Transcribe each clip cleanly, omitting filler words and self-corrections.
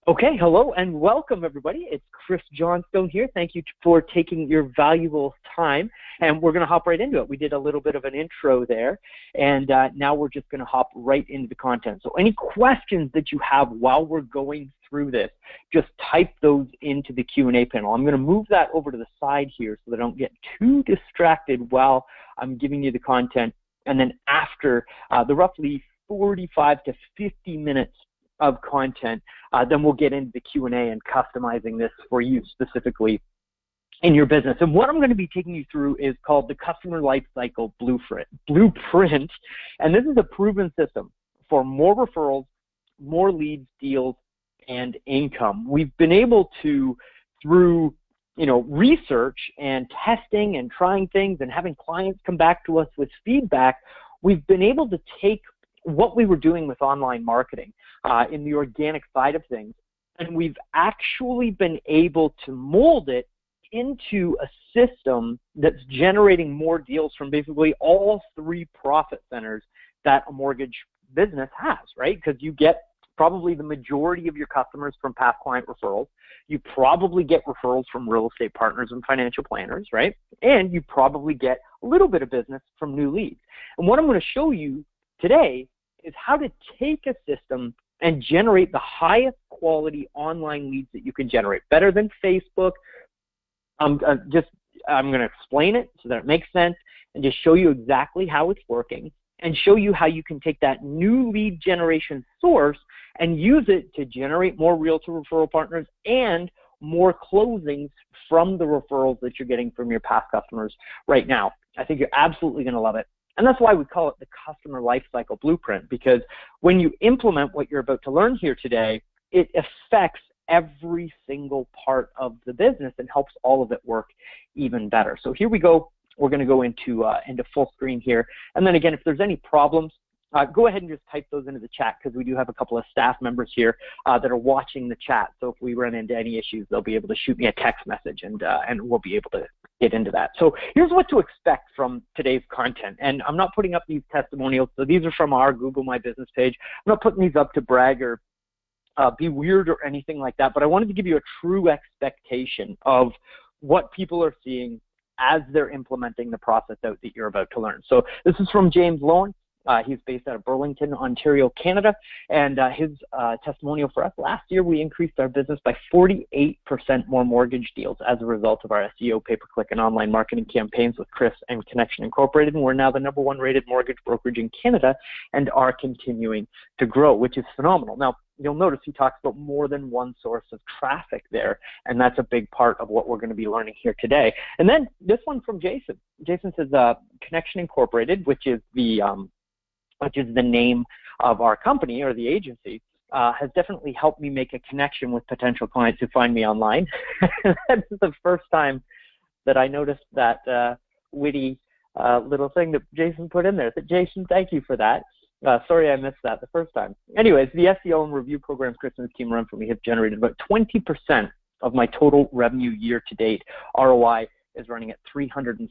Okay, hello and welcome everybody. It's Chris Johnstone here. Thank you for taking your valuable time, and we're going to hop right into it. We did a little bit of an intro there, and now we're just going to hop right into the content. So any questions that you have while we're going through this, just type those into the Q&A panel. I'm going to move that over to the side here so that I don't get too distracted while I'm giving you the content, and then after the roughly 45 to 50 minutes of content, then we'll get into the Q&A and customizing this for you specifically in your business. And what I'm going to be taking you through is called the Customer Lifecycle Blueprint. And this is a proven system for more referrals, more leads, deals, and income. We've been able to, through research and testing and trying things and having clients come back to us with feedback, we've been able to take what we were doing with online marketing in the organic side of things, and we've actually been able to mold it into a system that's generating more deals from basically all three profit centers that a mortgage business has, right? Because you get probably the majority of your customers from past client referrals. You probably get referrals from real estate partners and financial planners, right? And you probably get a little bit of business from new leads. And what I'm going to show you today is how to take a system and generate the highest quality online leads that you can generate, better than Facebook. I'm going to explain it so that it makes sense and just show you exactly how it's working and show you how you can take that new lead generation source and use it to generate more realtor referral partners and more closings from the referrals that you're getting from your past customers right now. I think you're absolutely going to love it. And that's why we call it the Customer Lifecycle Blueprint, because when you implement what you're about to learn here today, it affects every single part of the business and helps all of it work even better. So here we go. We're going to go into full screen here. And then again, if there's any problems, go ahead and just type those into the chat, because we do have a couple of staff members here that are watching the chat. So if we run into any issues, they'll be able to shoot me a text message, and we'll be able to get into that. So here's what to expect from today's content. And I'm not putting up these testimonials. So these are from our Google My Business page. I'm not putting these up to brag or be weird or anything like that, but I wanted to give you a true expectation of what people are seeing as they're implementing the process out that you're about to learn. So this is from James Lowen. He's based out of Burlington, Ontario, Canada, and his testimonial for us: last year we increased our business by 48% more mortgage deals as a result of our SEO, pay-per-click, and online marketing campaigns with Chris and Connection Incorporated, and we're now the #1 rated mortgage brokerage in Canada and are continuing to grow, which is phenomenal. Now, you'll notice he talks about more than one source of traffic there, and that's a big part of what we're going to be learning here today. And then this one from Jason. Jason says Connection Incorporated, which is the name of our company or the agency, has definitely helped me make a connection with potential clients who find me online. That's the first time that I noticed that witty little thing that Jason put in there. So Jason, thank you for that. Sorry I missed that the first time. Anyways, the SEO and review programs Chris and his team run for me have generated about 20% of my total revenue year to date. ROI is running at 358%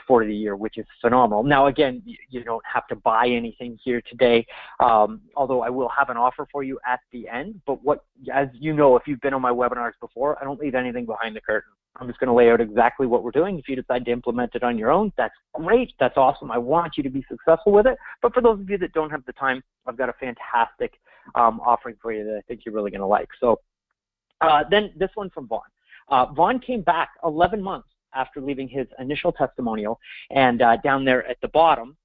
for the year, which is phenomenal. Now, again, you don't have to buy anything here today, although I will have an offer for you at the end. But as you know, if you've been on my webinars before, I don't leave anything behind the curtain. I'm just going to lay out exactly what we're doing. If you decide to implement it on your own, that's great. That's awesome. I want you to be successful with it. But for those of you that don't have the time, I've got a fantastic offering for you that I think you're really going to like. So then this one from Vaughn. Vaughn came back 11 months after leaving his initial testimonial, and down there at the bottom,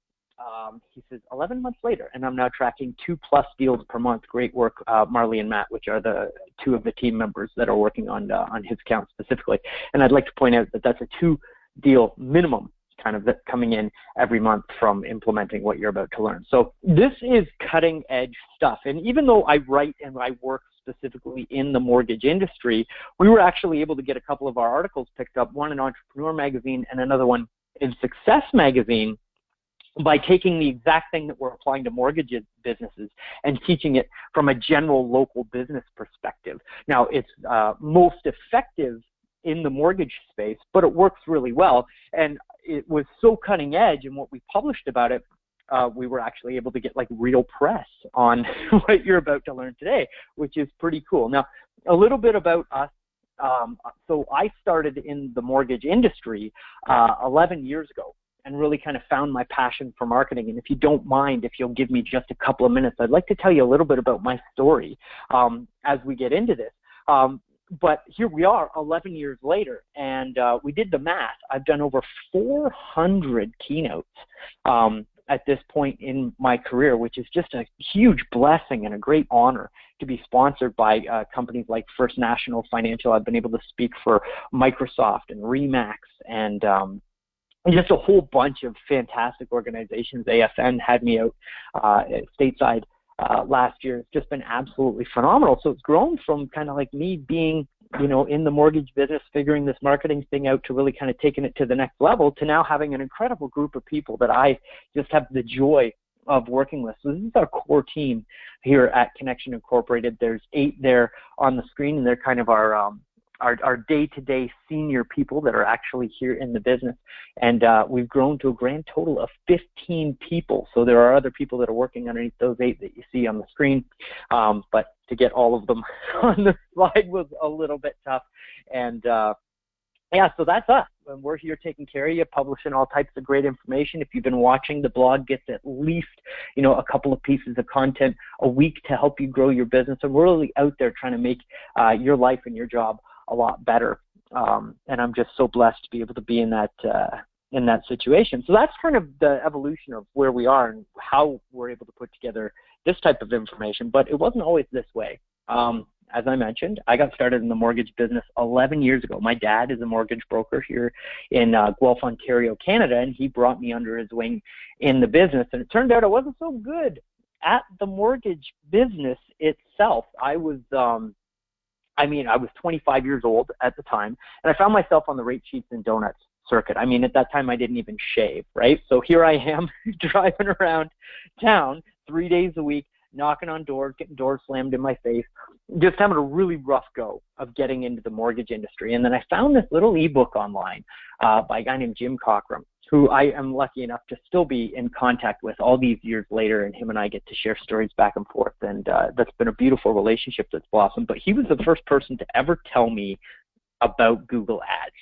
he says, 11 months later, and I'm now tracking 2+ deals per month. Great work, Marley and Matt, which are the two of the team members that are working on his account specifically. And I'd like to point out that that's a 2-deal minimum kind of coming in every month from implementing what you're about to learn. So this is cutting edge stuff. And even though I write and I work specifically in the mortgage industry, we were actually able to get a couple of our articles picked up, one in Entrepreneur Magazine and another one in Success Magazine, by taking the exact thing that we're applying to mortgage businesses and teaching it from a general local business perspective. Now, it's most effective in the mortgage space, but it works really well. And it was so cutting edge in what we published about it we were actually able to get like real press on what you're about to learn today, which is pretty cool. Now, a little bit about us. So I started in the mortgage industry 11 years ago and really kind of found my passion for marketing. And if you don't mind, if you'll give me just a couple of minutes, I'd like to tell you a little bit about my story as we get into this. But here we are 11 years later, and we did the math. I've done over 400 keynotes at this point in my career, which is just a huge blessing and a great honor to be sponsored by companies like First National Financial. I've been able to speak for Microsoft and Remax and just a whole bunch of fantastic organizations. AFN had me out stateside last year. It's just been absolutely phenomenal. So it's grown from kind of like me being, you know, in the mortgage business, figuring this marketing thing out to really kind of taking it to the next level, to now having an incredible group of people that I just have the joy of working with. So this is our core team here at Connection Incorporated. There's 8 there on the screen, and they're kind of our day-to-day senior people that are actually here in the business. And we've grown to a grand total of 15 people. So there are other people that are working underneath those 8 that you see on the screen. But to get all of them on the slide was a little bit tough. And yeah, so that's us. And we're here taking care of you, publishing all types of great information. If you've been watching, the blog gets at least, you know, a couple of pieces of content a week to help you grow your business. And we're really out there trying to make your life and your job a lot better, and I'm just so blessed to be able to be in that situation. So that's kind of the evolution of where we are and how we're able to put together this type of information. But it wasn't always this way. As I mentioned, I got started in the mortgage business 11 years ago. My dad is a mortgage broker here in Guelph, Ontario, Canada, and he brought me under his wing in the business. And it turned out I wasn't so good at the mortgage business itself. I was 25 years old at the time, and I found myself on the rate sheets and donuts circuit. I mean, at that time, I didn't even shave, right? So here I am driving around town 3 days a week, knocking on doors, getting doors slammed in my face, just having a really rough go of getting into the mortgage industry. And then I found this little ebook online by a guy named Jim Cockrum, who I am lucky enough to still be in contact with all these years later, and him and I get to share stories back and forth, and that's been a beautiful relationship that's blossomed. But he was the first person to ever tell me about Google Ads,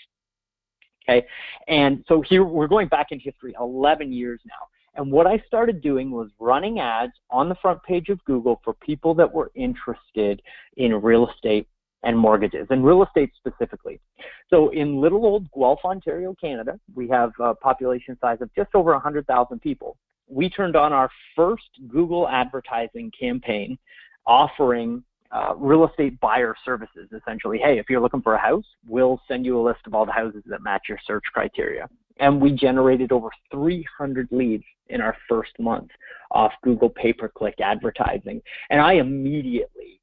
okay? And so here, we're going back in history 11 years now, and what I started doing was running ads on the front page of Google for people that were interested in real estate and mortgages, and real estate specifically. So in little old Guelph, Ontario, Canada, we have a population size of just over 100,000 people. We turned on our first Google advertising campaign offering real estate buyer services, essentially. Hey, if you're looking for a house, we'll send you a list of all the houses that match your search criteria. And we generated over 300 leads in our first month off Google pay-per-click advertising. And I immediately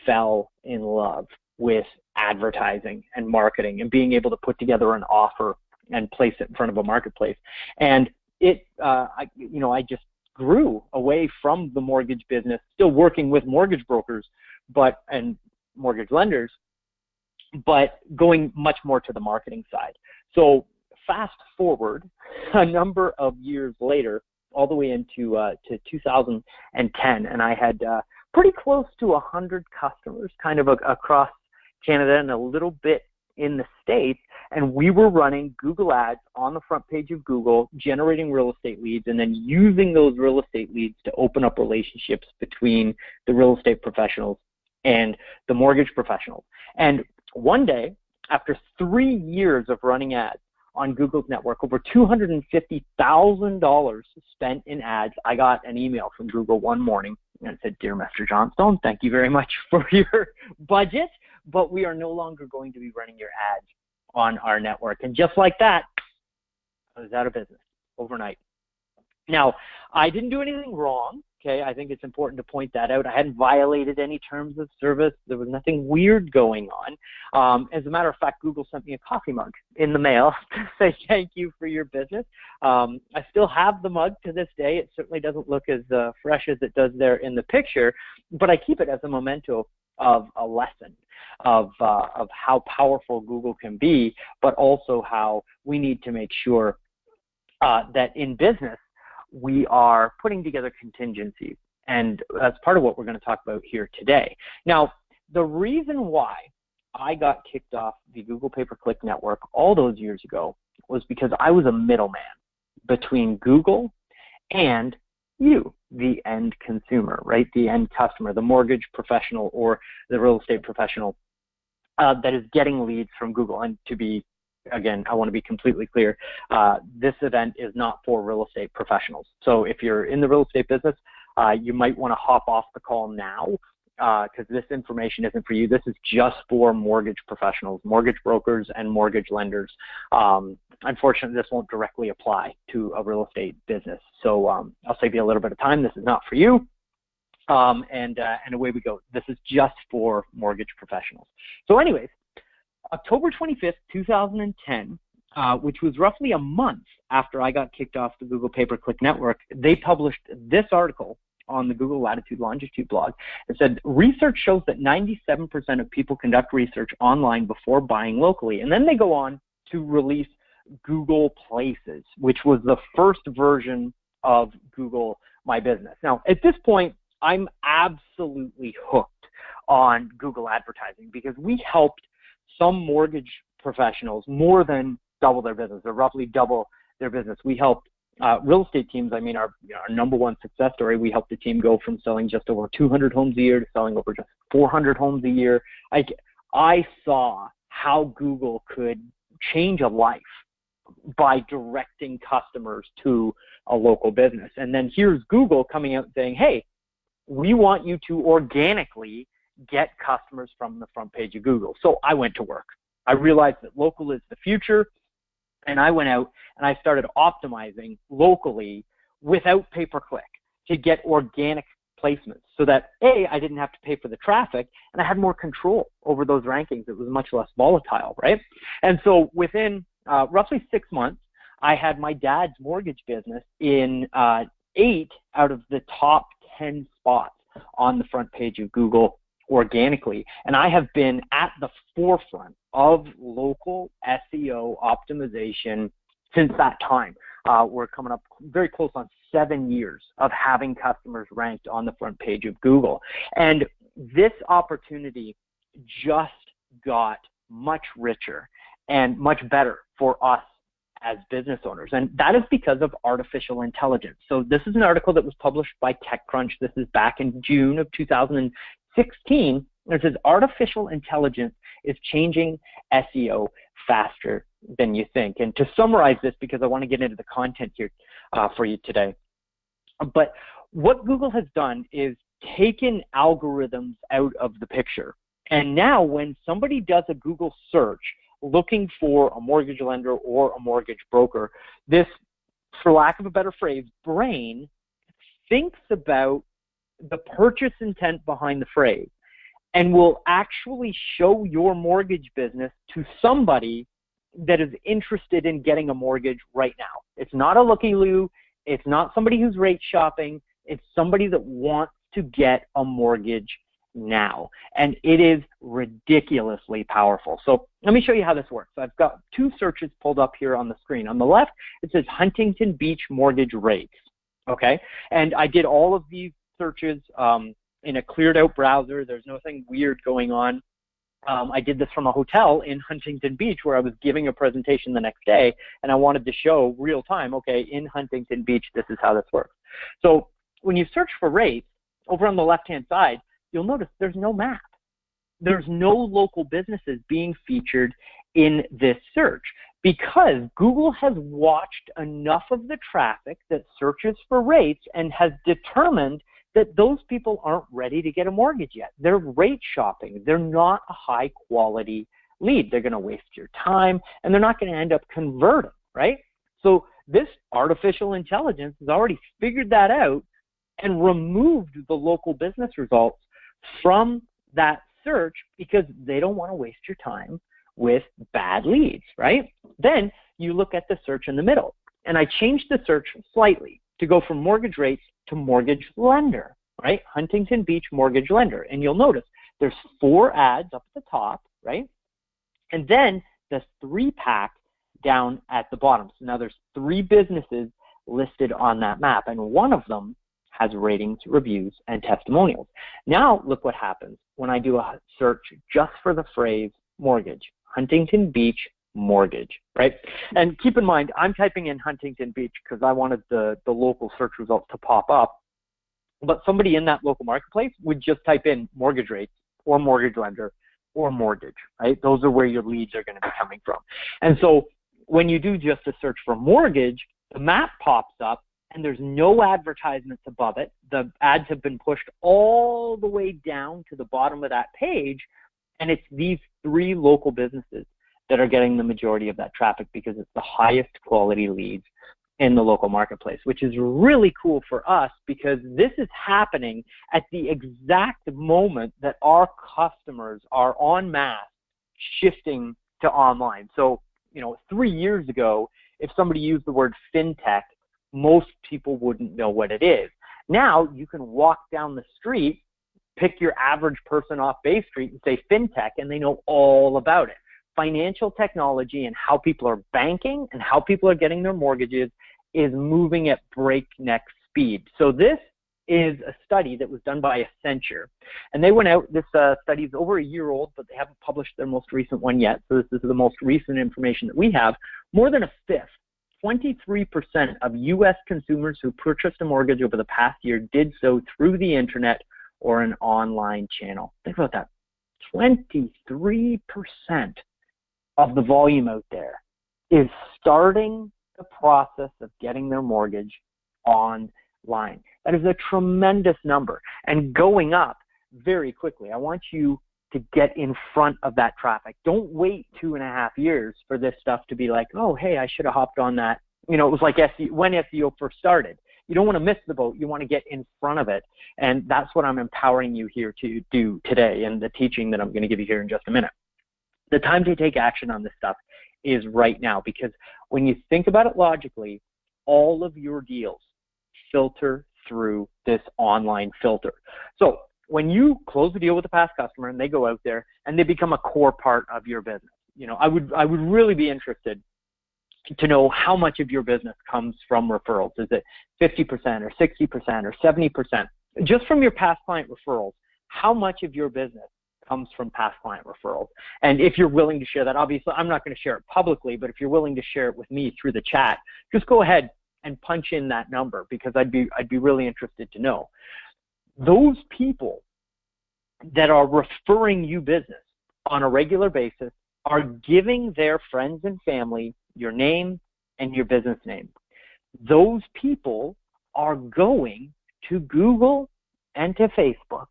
fell in love with advertising and marketing and being able to put together an offer and place it in front of a marketplace. And I just grew away from the mortgage business, still working with mortgage brokers and mortgage lenders, but going much more to the marketing side. So fast forward a number of years later, all the way into to 2010, and I had pretty close to 100 customers kind of across Canada and a little bit in the States, and we were running Google Ads on the front page of Google, generating real estate leads, and then using those real estate leads to open up relationships between the real estate professionals and the mortgage professionals. And one day, after 3 years of running ads on Google's network, over $250,000 spent in ads, I got an email from Google one morning, and it said, "Dear Mr. Johnstone, thank you very much for your budget, but we are no longer going to be running your ads on our network." And just like that, I was out of business overnight. Now, I didn't do anything wrong, okay? I think it's important to point that out. I hadn't violated any terms of service. There was nothing weird going on. As a matter of fact, Google sent me a coffee mug in the mail to say thank you for your business. I still have the mug to this day. It certainly doesn't look as fresh as it does there in the picture, but I keep it as a memento of a lesson of how powerful Google can be, but also how we need to make sure that in business, we are putting together contingencies. And that's part of what we're going to talk about here today. Now, the reason why I got kicked off the Google pay-per-click network all those years ago was because I was a middleman between Google and you, the end consumer, right? The end customer, the mortgage professional or the real estate professional that is getting leads from Google. And to be, again, I want to be completely clear, this event is not for real estate professionals. So if you're in the real estate business, you might want to hop off the call now because this information isn't for you. This is just for mortgage professionals, mortgage brokers, and mortgage lenders. Unfortunately, this won't directly apply to a real estate business. So I'll save you a little bit of time. This is not for you. And away we go. This is just for mortgage professionals. So anyways, October 25th, 2010, which was roughly a month after I got kicked off the Google pay-per-click network, they published this article on the Google Latitude Longitude blog. It said, research shows that 97% of people conduct research online before buying locally. And then they go on to release Google Places, which was the first version of Google My Business. Now, at this point, I'm absolutely hooked on Google advertising because we helped some mortgage professionals more than double their business, or roughly double their business. We helped real estate teams. I mean, our number one success story, we helped the team go from selling just over 200 homes a year to selling over just 400 homes a year. I saw how Google could change a life by directing customers to a local business. And then here's Google coming out saying, hey, we want you to organically get customers from the front page of Google. So I went to work. I realized that local is the future, and I went out and I started optimizing locally without pay-per-click to get organic placements so that, A, I didn't have to pay for the traffic, and I had more control over those rankings. It was much less volatile, right? And so within roughly 6 months, I had my dad's mortgage business in 8 out of the top 10 spots on the front page of Google organically. And I have been at the forefront of local SEO optimization since that time. We're coming up very close on 7 years of having customers ranked on the front page of Google. And this opportunity just got much richer and much better for us as business owners. And that is because of artificial intelligence. So this is an article that was published by TechCrunch. This is back in June of 2016. It says, artificial intelligence is changing SEO faster than you think. And to summarize this, because I want to get into the content here for you today, but what Google has done is taken algorithms out of the picture. And now when somebody does a Google search looking for a mortgage lender or a mortgage broker, this, for lack of a better phrase, brain thinks about the purchase intent behind the phrase and will actually show your mortgage business to somebody that is interested in getting a mortgage right now. It's not a looky-loo. It's not somebody who's rate shopping. It's somebody that wants to get a mortgage now. And it is ridiculously powerful. So let me show you how this works. I've got 2 searches pulled up here on the screen. On the left, it says Huntington Beach mortgage rates. Okay. And I did all of these searches in a cleared out browser. There's nothing weird going on. I did this from a hotel in Huntington Beach where I was giving a presentation the next day, and I wanted to show real time, okay, in Huntington Beach, this is how this works. So when you search for rates, over on the left-hand side, you'll notice there's no map. There's no local businesses being featured in this search because Google has watched enough of the traffic that searches for rates and has determined that those people aren't ready to get a mortgage yet. They're rate shopping. They're not a high quality lead. They're going to waste your time and they're not going to end up converting, right? So this artificial intelligence has already figured that out and removed the local business results from that search because they don't want to waste your time with bad leads, right? Then you look at the search in the middle, and I changed the search slightly to go from mortgage rates to mortgage lender, right? Huntington Beach mortgage lender. And you'll notice there's 4 ads up at the top, right? And then the 3-pack down at the bottom. So now there's 3 businesses listed on that map, and one of them has ratings, reviews, and testimonials. Now, look what happens when I do a search just for the phrase mortgage, Huntington Beach mortgage, right? And keep in mind, I'm typing in Huntington Beach because I wanted the local search results to pop up. But somebody in that local marketplace would just type in mortgage rates or mortgage lender or mortgage, right? Those are where your leads are going to be coming from. And so when you do just a search for mortgage, the map pops up and there's no advertisements above it. The ads have been pushed all the way down to the bottom of that page, and it's these 3 local businesses that are getting the majority of that traffic because it's the highest quality leads in the local marketplace, which is really cool for us because this is happening at the exact moment that our customers are en masse shifting to online. So, 3 years ago, if somebody used the word fintech, most people wouldn't know what it is. Now you can walk down the street, pick your average person off Bay Street and say fintech, and they know all about it. Financial technology and how people are banking and how people are getting their mortgages is moving at breakneck speed. So this is a study that was done by Accenture. And they went out, this study is over a year old, but they haven't published their most recent one yet. So this is the most recent information that we have. More than a fifth, 23% of U.S. consumers who purchased a mortgage over the past year did so through the internet or an online channel. Think about that. 23% of the volume out there is starting the process of getting their mortgage online. That is a tremendous number and going up very quickly. I want you to get in front of that traffic. Don't wait 2.5 years for this stuff to be like, oh, hey, I should have hopped on that. It was like when SEO first started. You don't want to miss the boat. You want to get in front of it. And that's what I'm empowering you here to do today and the teaching that I'm going to give you here in just a minute. The time to take action on this stuff is right now, because when you think about it logically, all of your deals filter through this online filter. So when you close the deal with a past customer and they go out there and they become a core part of your business, I would really be interested to know how much of your business comes from referrals. Is it 50% or 60% or 70%? Just from your past client referrals, how much of your business comes from past client referrals? And if you're willing to share that, obviously I'm not going to share it publicly, but if you're willing to share it with me through the chat, just go ahead and punch in that number, because I'd be really interested to know. Those people that are referring you business on a regular basis are giving their friends and family your name and your business name. Those people are going to Google and to Facebook,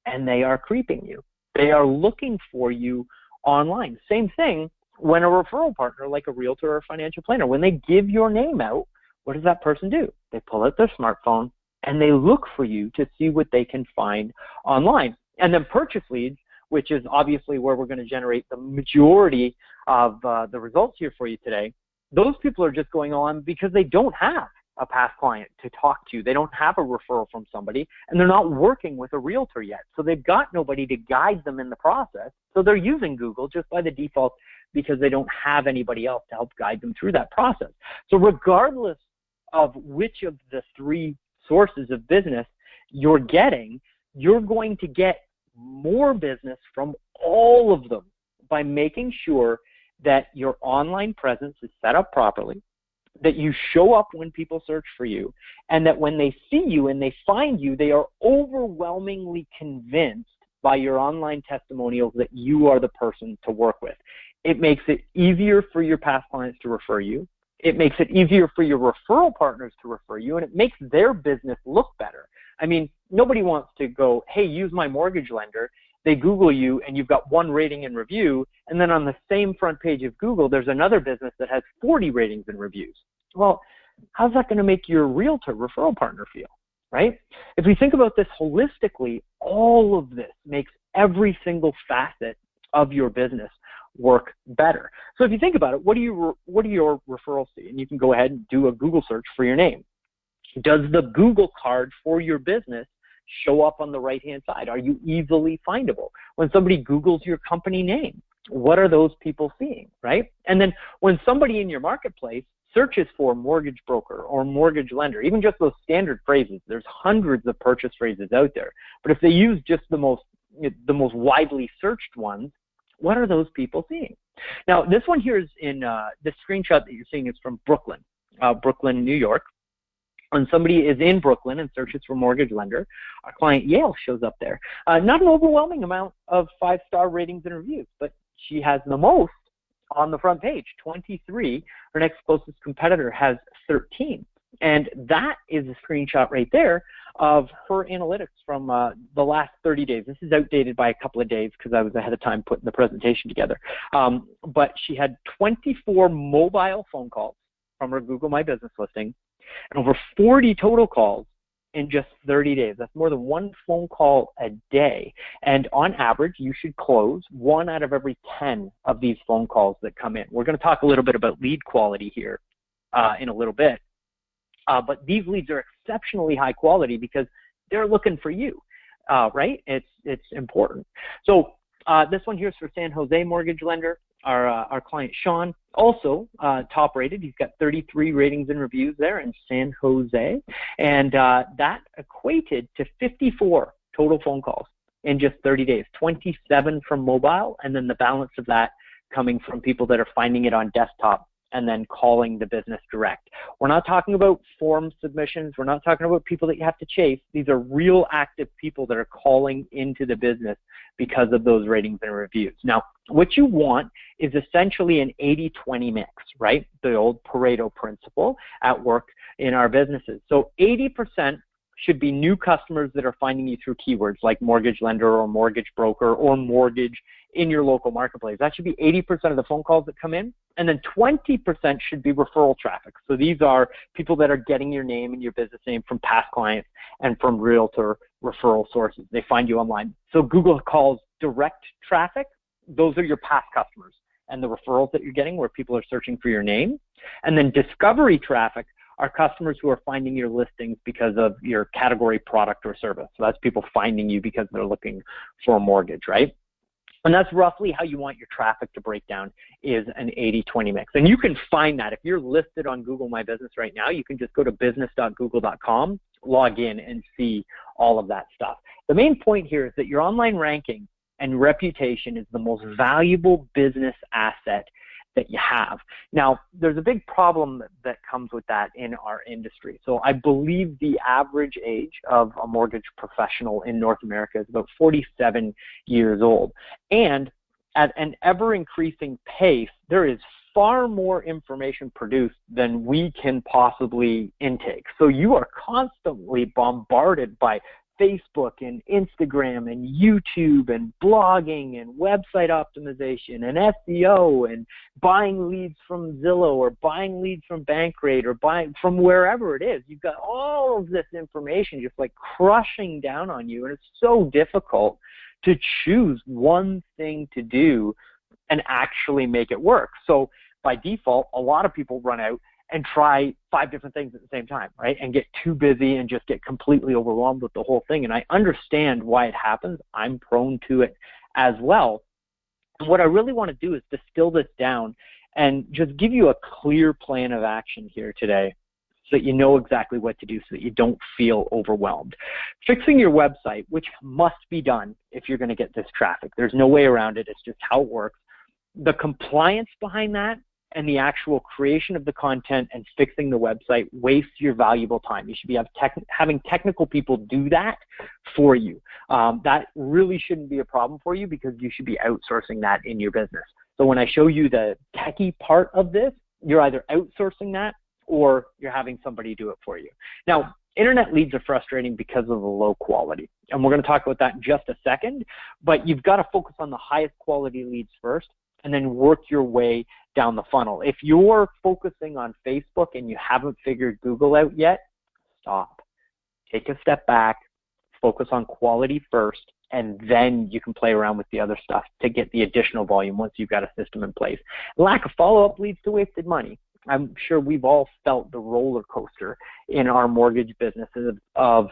and they are creeping you. They are looking for you online. Same thing when a referral partner, like a realtor or a financial planner, when they give your name out, what does that person do? They pull out their smartphone and they look for you to see what they can find online. And then purchase leads, which is obviously where we're going to generate the majority of the results here for you today. Those people are just going on because they don't have a past client to talk to. They don't have a referral from somebody, and they're not working with a realtor yet. So they've got nobody to guide them in the process. So they're using Google just by the default because they don't have anybody else to help guide them through that process. So regardless of which of the 3 sources of business you're getting, you're going to get more business from all of them by making sure that your online presence is set up properly, that you show up when people search for you, and that when they see you and they find you, they are overwhelmingly convinced by your online testimonials that you are the person to work with. It makes it easier for your past clients to refer you. It makes it easier for your referral partners to refer you, and it makes their business look better. I mean, nobody wants to go, hey, use my mortgage lender. They Google you and you've got 1 rating and review, and then on the same front page of Google, there's another business that has 40 ratings and reviews. Well, how's that going to make your realtor referral partner feel, right? If we think about this holistically, all of this makes every single facet of your business work better. So if you think about it, what do your referrals see? And you can go ahead and do a Google search for your name. Does the Google card for your business show up on the right-hand side? Are you easily findable? When somebody Googles your company name, what are those people seeing, right? And then when somebody in your marketplace searches for mortgage broker or mortgage lender, even just those standard phrases, there's hundreds of purchase phrases out there. But if they use just the most widely searched ones, what are those people seeing? Now, this one here is in the screenshot that you're seeing is from Brooklyn, New York. When somebody is in Brooklyn and searches for mortgage lender, our client Yale shows up there. Not an overwhelming amount of 5-star ratings and reviews, but she has the most on the front page, 23. Her next closest competitor has 13. And that is a screenshot right there of her analytics from the last 30 days. This is outdated by a couple of days because I was ahead of time putting the presentation together. But she had 24 mobile phone calls from her Google My Business listing and over 40 total calls in just 30 days. That's more than one phone call a day. And on average, you should close 1 out of every 10 of these phone calls that come in. We're going to talk a little bit about lead quality here in a little bit. But these leads are exceptionally high quality because they're looking for you, right? It's important. So this one here is for San Jose mortgage lender. Our client Sean, also top rated. He's got 33 ratings and reviews there in San Jose, and that equated to 54 total phone calls in just 30 days, 27 from mobile, and then the balance of that coming from people that are finding it on desktop and then calling the business direct. We're not talking about form submissions. We're not talking about people that you have to chase. These are real active people that are calling into the business because of those ratings and reviews. Now, what you want is essentially an 80-20 mix, right? The old Pareto principle at work in our businesses. So 80% should be new customers that are finding you through keywords like mortgage lender or mortgage broker or mortgage in your local marketplace. That should be 80% of the phone calls that come in. And then 20% should be referral traffic. So these are people that are getting your name and your business name from past clients and from realtor referral sources. They find you online. So Google calls direct traffic. Those are your past customers and the referrals that you're getting where people are searching for your name. And then discovery traffic are customers who are finding your listings because of your category, product, or service. So that's people finding you because they're looking for a mortgage, right? And that's roughly how you want your traffic to break down, is an 80-20 mix. And you can find that. If you're listed on Google My Business right now, you can just go to business.google.com, log in, and see all of that stuff. The main point here is that your online ranking and reputation is the most valuable business asset that you have. Now, there's a big problem that comes with that in our industry. So I believe the average age of a mortgage professional in North America is about 47 years old. And at an ever-increasing pace, there is far more information produced than we can possibly intake. So you are constantly bombarded by Facebook and Instagram and YouTube and blogging and website optimization and SEO and buying leads from Zillow or buying leads from Bankrate or buying from wherever it is. You've got all of this information just like crushing down on you, and it's so difficult to choose one thing to do and actually make it work. So by default, a lot of people run out and try 5 different things at the same time, right? And get too busy and just get completely overwhelmed with the whole thing. And I understand why it happens. I'm prone to it as well. And what I really want to do is distill this down and just give you a clear plan of action here today so that you know exactly what to do so that you don't feel overwhelmed. Fixing your website, which must be done if you're going to get this traffic. There's no way around it. It's just how it works. The compliance behind that and the actual creation of the content and fixing the website wastes your valuable time. You should be having technical people do that for you. That really shouldn't be a problem for you because you should be outsourcing that in your business. So when I show you the techie part of this, you're either outsourcing that or you're having somebody do it for you. Now, internet leads are frustrating because of the low quality. And we're going to talk about that in just a second, but you've got to focus on the highest quality leads first and then work your way down the funnel. If you're focusing on Facebook and you haven't figured Google out yet, stop. Take a step back, focus on quality first, and then you can play around with the other stuff to get the additional volume once you've got a system in place. Lack of follow-up leads to wasted money. I'm sure we've all felt the roller coaster in our mortgage businesses of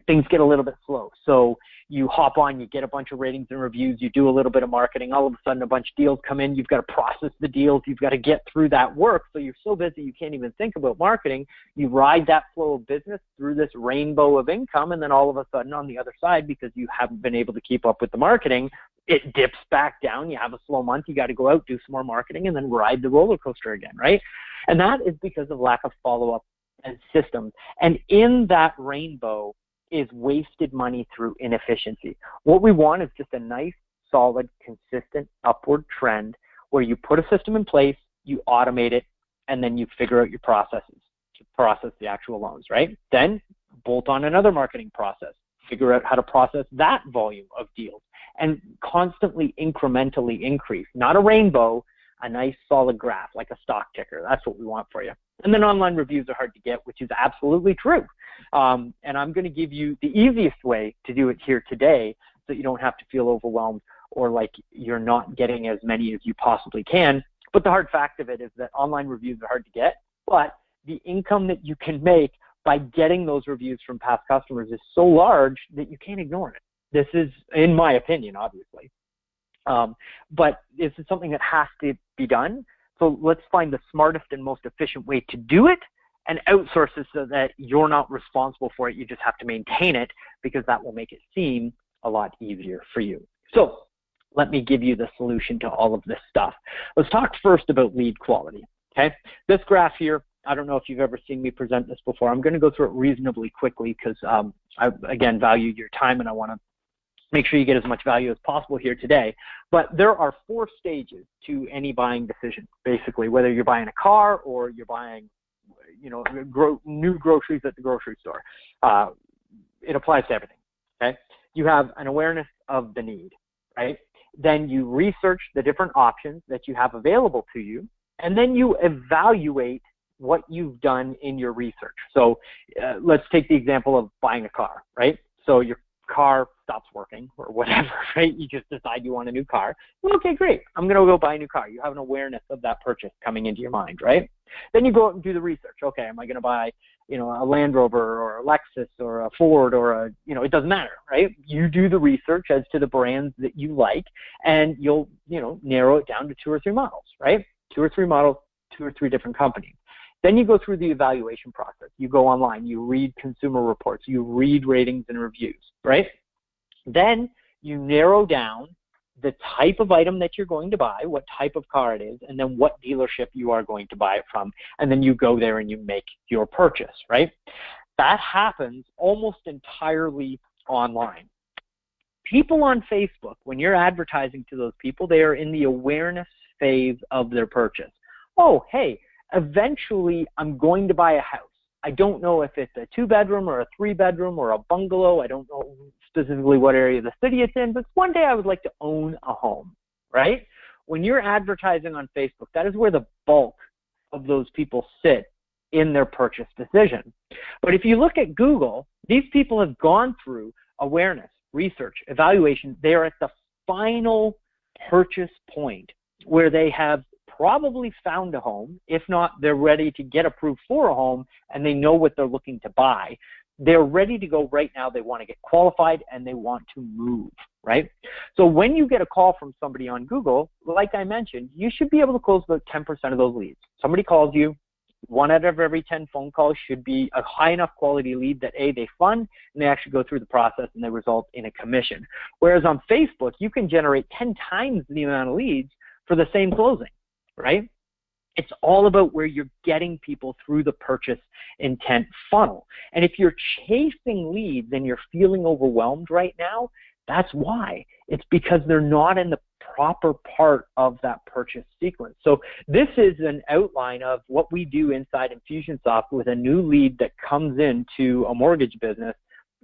things get a little bit slow. So you hop on, you get a bunch of ratings and reviews, you do a little bit of marketing, all of a sudden a bunch of deals come in, you've got to process the deals, you've got to get through that work, so you're so busy you can't even think about marketing. You ride that flow of business through this rainbow of income, and then all of a sudden on the other side, because you haven't been able to keep up with the marketing, it dips back down, you have a slow month, you got to go out, do some more marketing, and then ride the roller coaster again, right? And that is because of lack of follow-up and systems. And in that rainbow is wasted money through inefficiency. What we want is just a nice, solid, consistent upward trend where you put a system in place, you automate it, and then you figure out your processes to process the actual loans, right? Then bolt on another marketing process, figure out how to process that volume of deals, and constantly incrementally increase, not a rainbow, a nice solid graph like a stock ticker. That's what we want for you. And then online reviews are hard to get, which is absolutely true. And I'm going to give you the easiest way to do it here today so you don't have to feel overwhelmed or like you're not getting as many as you possibly can. But the hard fact of it is that online reviews are hard to get, but the income that you can make by getting those reviews from past customers is so large that you can't ignore it. This is, in my opinion, obviously. But this is something that has to be done. So let's find the smartest and most efficient way to do it and outsource it so that you're not responsible for it. You just have to maintain it, because that will make it seem a lot easier for you. So let me give you the solution to all of this stuff. Let's talk first about lead quality. Okay, this graph here, I don't know if you've ever seen me present this before. I'm going to go through it reasonably quickly because I, again, value your time and I want to make sure you get as much value as possible here today. But there are 4 stages to any buying decision, basically, whether you're buying a car or you're buying, new groceries at the grocery store. It applies to everything, okay? You have an awareness of the need, right? Then you research the different options that you have available to you, and then you evaluate what you've done in your research. So let's take the example of buying a car, right? So your car stops working or whatever, right? You just decide you want a new car. Well, okay, great. I'm going to go buy a new car. You have an awareness of that purchase coming into your mind, right? Then you go out and do the research. Okay, am I going to buy, a Land Rover or a Lexus or a Ford or a, it doesn't matter, right? You do the research as to the brands that you like, and you'll, narrow it down to 2 or 3 models, right? 2 or 3 models, 2 or 3 different companies. Then you go through the evaluation process. You go online, you read consumer reports, you read ratings and reviews, right? Then you narrow down the type of item that you're going to buy, what type of car it is, and then what dealership you are going to buy it from. And then you go there and you make your purchase, right? That happens almost entirely online. People on Facebook, when you're advertising to those people, they are in the awareness phase of their purchase. Oh, hey, eventually I'm going to buy a house. I don't know if it's a 2-bedroom or a 3-bedroom or a bungalow. I don't know specifically what area of the city it's in, but one day I would like to own a home, right? When you're advertising on Facebook, that is where the bulk of those people sit in their purchase decision. But if you look at Google, these people have gone through awareness, research, evaluation. They are at the final purchase point where they have probably found a home. If not, they're ready to get approved for a home and they know what they're looking to buy. They're ready to go right now. They want to get qualified and they want to move, right? So when you get a call from somebody on Google, like I mentioned, you should be able to close about 10% of those leads. Somebody calls you, 1 out of every 10 phone calls should be a high enough quality lead that A, they fund and they actually go through the process and they result in a commission. Whereas on Facebook, you can generate 10 times the amount of leads for the same closing, right? It's all about where you're getting people through the purchase intent funnel. And if you're chasing leads and you're feeling overwhelmed right now, that's why. It's because they're not in the proper part of that purchase sequence. So this is an outline of what we do inside Infusionsoft with a new lead that comes into a mortgage business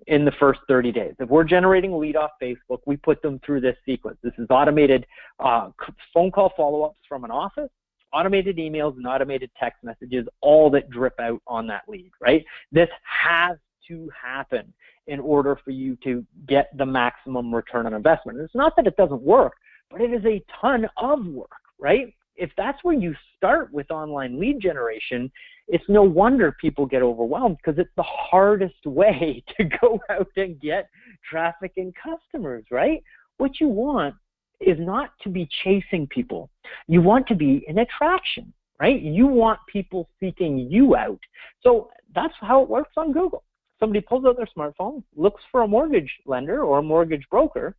in the first 30 days. If we're generating a lead off Facebook, we put them through this sequence. This is automated phone call follow-ups from an office, automated emails and automated text messages, all that drip out on that lead, right? This has to happen in order for you to get the maximum return on investment. And it's not that it doesn't work, but it is a ton of work, right? if that's where you start with online lead generation, it's no wonder people get overwhelmed, because it's the hardest way to go out and get traffic and customers, right? What you want is not to be chasing people. You want to be an attraction, right? You want people seeking you out. So that's how it works on Google. Somebody pulls out their smartphone, looks for a mortgage lender or a mortgage broker.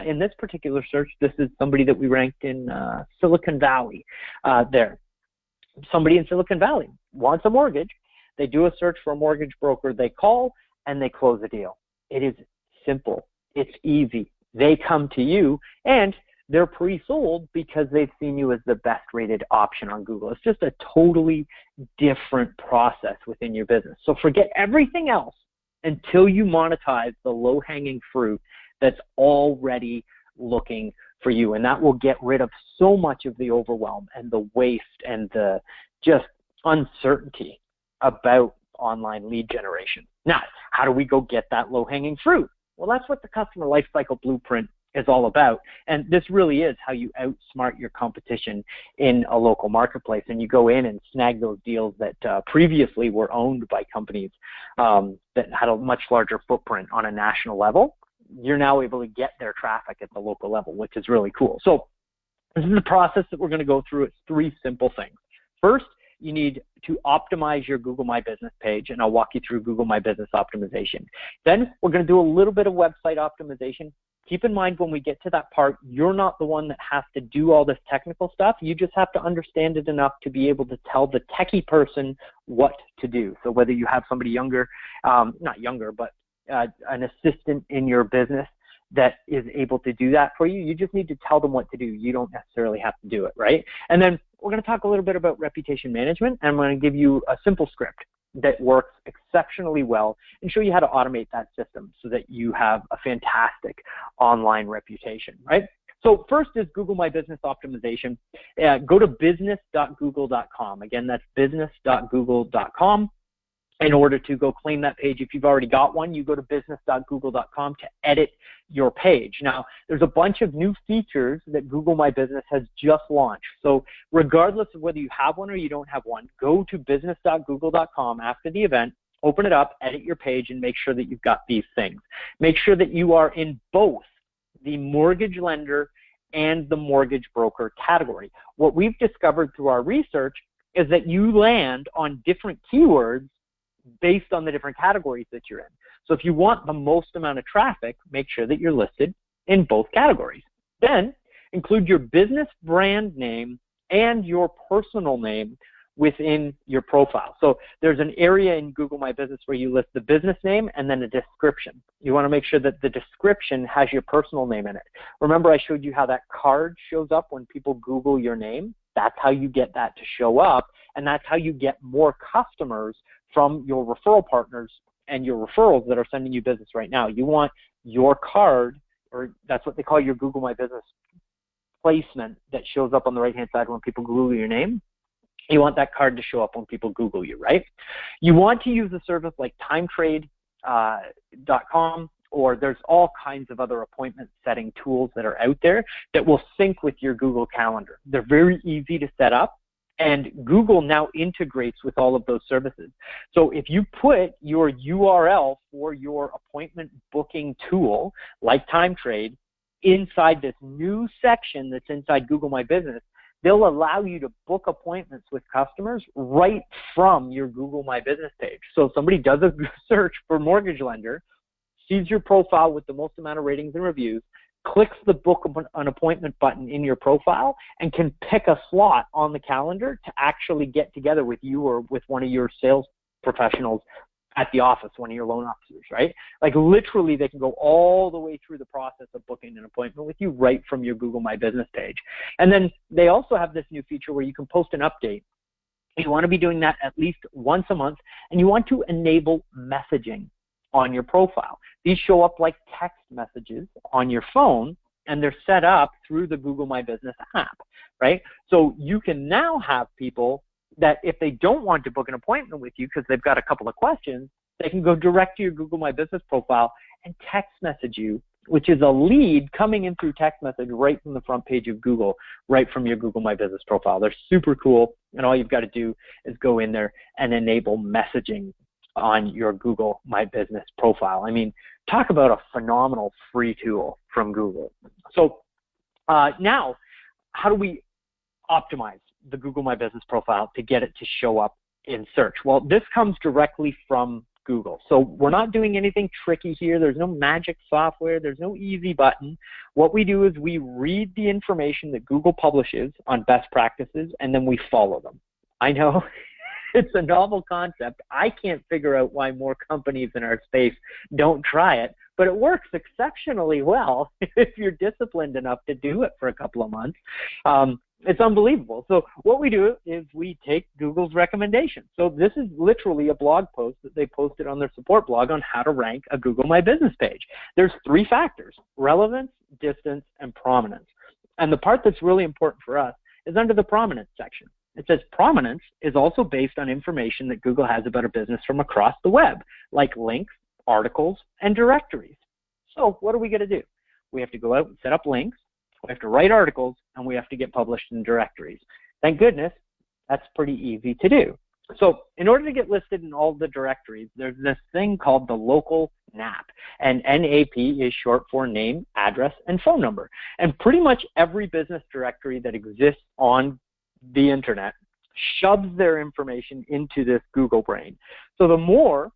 In this particular search, this is somebody that we ranked in Silicon Valley there. Somebody in Silicon Valley wants a mortgage. They do a search for a mortgage broker. They call and they close a deal. It is simple. It's easy. They come to you and they're pre-sold because they've seen you as the best rated option on Google. It's just a totally different process within your business. So forget everything else until you monetize the low-hanging fruit that's already looking for you. And that will get rid of so much of the overwhelm and the waste and the just uncertainty about online lead generation. Now, how do we go get that low-hanging fruit? Well, that's what the Customer Lifecycle Blueprint is all about. And this really is how you outsmart your competition in a local marketplace, and you go in and snag those deals that previously were owned by companies that had a much larger footprint on a national level. You're now able to get their traffic at the local level, which is really cool. So this is the process that we're going to go through. It's 3 simple things. First, you need to optimize your Google My Business page, and I'll walk you through Google My Business optimization. Then we're going to do a little bit of website optimization. Keep in mind, when we get to that part, you're not the one that has to do all this technical stuff. You just have to understand it enough to be able to tell the techie person what to do. So whether you have somebody younger, not younger, but an assistant in your business that is able to do that for you, you just need to tell them what to do. You don't necessarily have to do it, right? And then we're going to talk a little bit about reputation management, and I'm going to give you a simple script that works exceptionally well and show you how to automate that system so that you have a fantastic online reputation, right? So first is Google My Business optimization. Go to business.google.com. Again, that's business.google.com. In order to go claim that page. If you've already got one, you go to business.google.com to edit your page. Now, there's a bunch of new features that Google My Business has just launched. So regardless of whether you have one or you don't have one, go to business.google.com after the event, open it up, edit your page, and make sure that you've got these things. Make sure that you are in both the mortgage lender and the mortgage broker category. What we've discovered through our research is that you land on different keywords based on the different categories that you're in. So if you want the most amount of traffic, make sure that you're listed in both categories. Then include your business brand name and your personal name within your profile. So there's an area in Google My Business where you list the business name and then a description. You want to make sure that the description has your personal name in it. Remember, I showed you how that card shows up when people Google your name? That's how you get that to show up, and that's how you get more customers from your referral partners and your referrals that are sending you business right now. You want your card, or that's what they call your Google My Business placement, that shows up on the right-hand side when people Google your name. You want that card to show up when people Google you, right? You want to use a service like timetrade.com, or there's all kinds of other appointment setting tools that are out there that will sync with your Google Calendar. They're very easy to set up, and Google now integrates with all of those services. So if you put your URL for your appointment booking tool, like TimeTrade, inside this new section that's inside Google My Business, they'll allow you to book appointments with customers right from your Google My Business page. So if somebody does a search for mortgage lender, sees your profile with the most amount of ratings and reviews, clicks the book an appointment button in your profile, and can pick a slot on the calendar to actually get together with you or with one of your sales professionals at the office, one of your loan officers, right? Like literally they can go all the way through the process of booking an appointment with you right from your Google My Business page. And then they also have this new feature where you can post an update. You want to be doing that at least once a month, and you want to enable messaging on your profile. These show up like text messages on your phone, and they're set up through the Google My Business app, right? So you can now have people that if they don't want to book an appointment with you because they've got a couple of questions, they can go direct to your Google My Business profile and text message you which is a lead coming in through text message right from the front page of Google, right from your Google My Business profile. They're super cool, and all you've got to do is go in there and enable messaging on your Google My Business profile. I mean, talk about a phenomenal free tool from Google. So now, how do we optimize the Google My Business profile to get it to show up in search? Well, this comes directly from Google. So we're not doing anything tricky here. There's no magic software. There's no easy button. What we do is we read the information that Google publishes on best practices, and then we follow them. I know it's a novel concept. I can't figure out why more companies in our space don't try it, but it works exceptionally well if you're disciplined enough to do it for a couple of months. It's unbelievable. So what we do is we take Google's recommendation. So this is literally a blog post that they posted on their support blog on how to rank a Google My Business page. There's 3 factors: relevance, distance, and prominence. And the part that's really important for us is under the prominence section. It says prominence is also based on information that Google has about a business from across the web, like links, articles, and directories. So what are we going to do? We have to go out and set up links, we have to write articles, and we have to get published in directories. Thank goodness, that's pretty easy to do. So in order to get listed in all the directories, there's this thing called the local NAP, and NAP is short for name, address, and phone number. And pretty much every business directory that exists on the internet shoves their information into this Google brain. So the more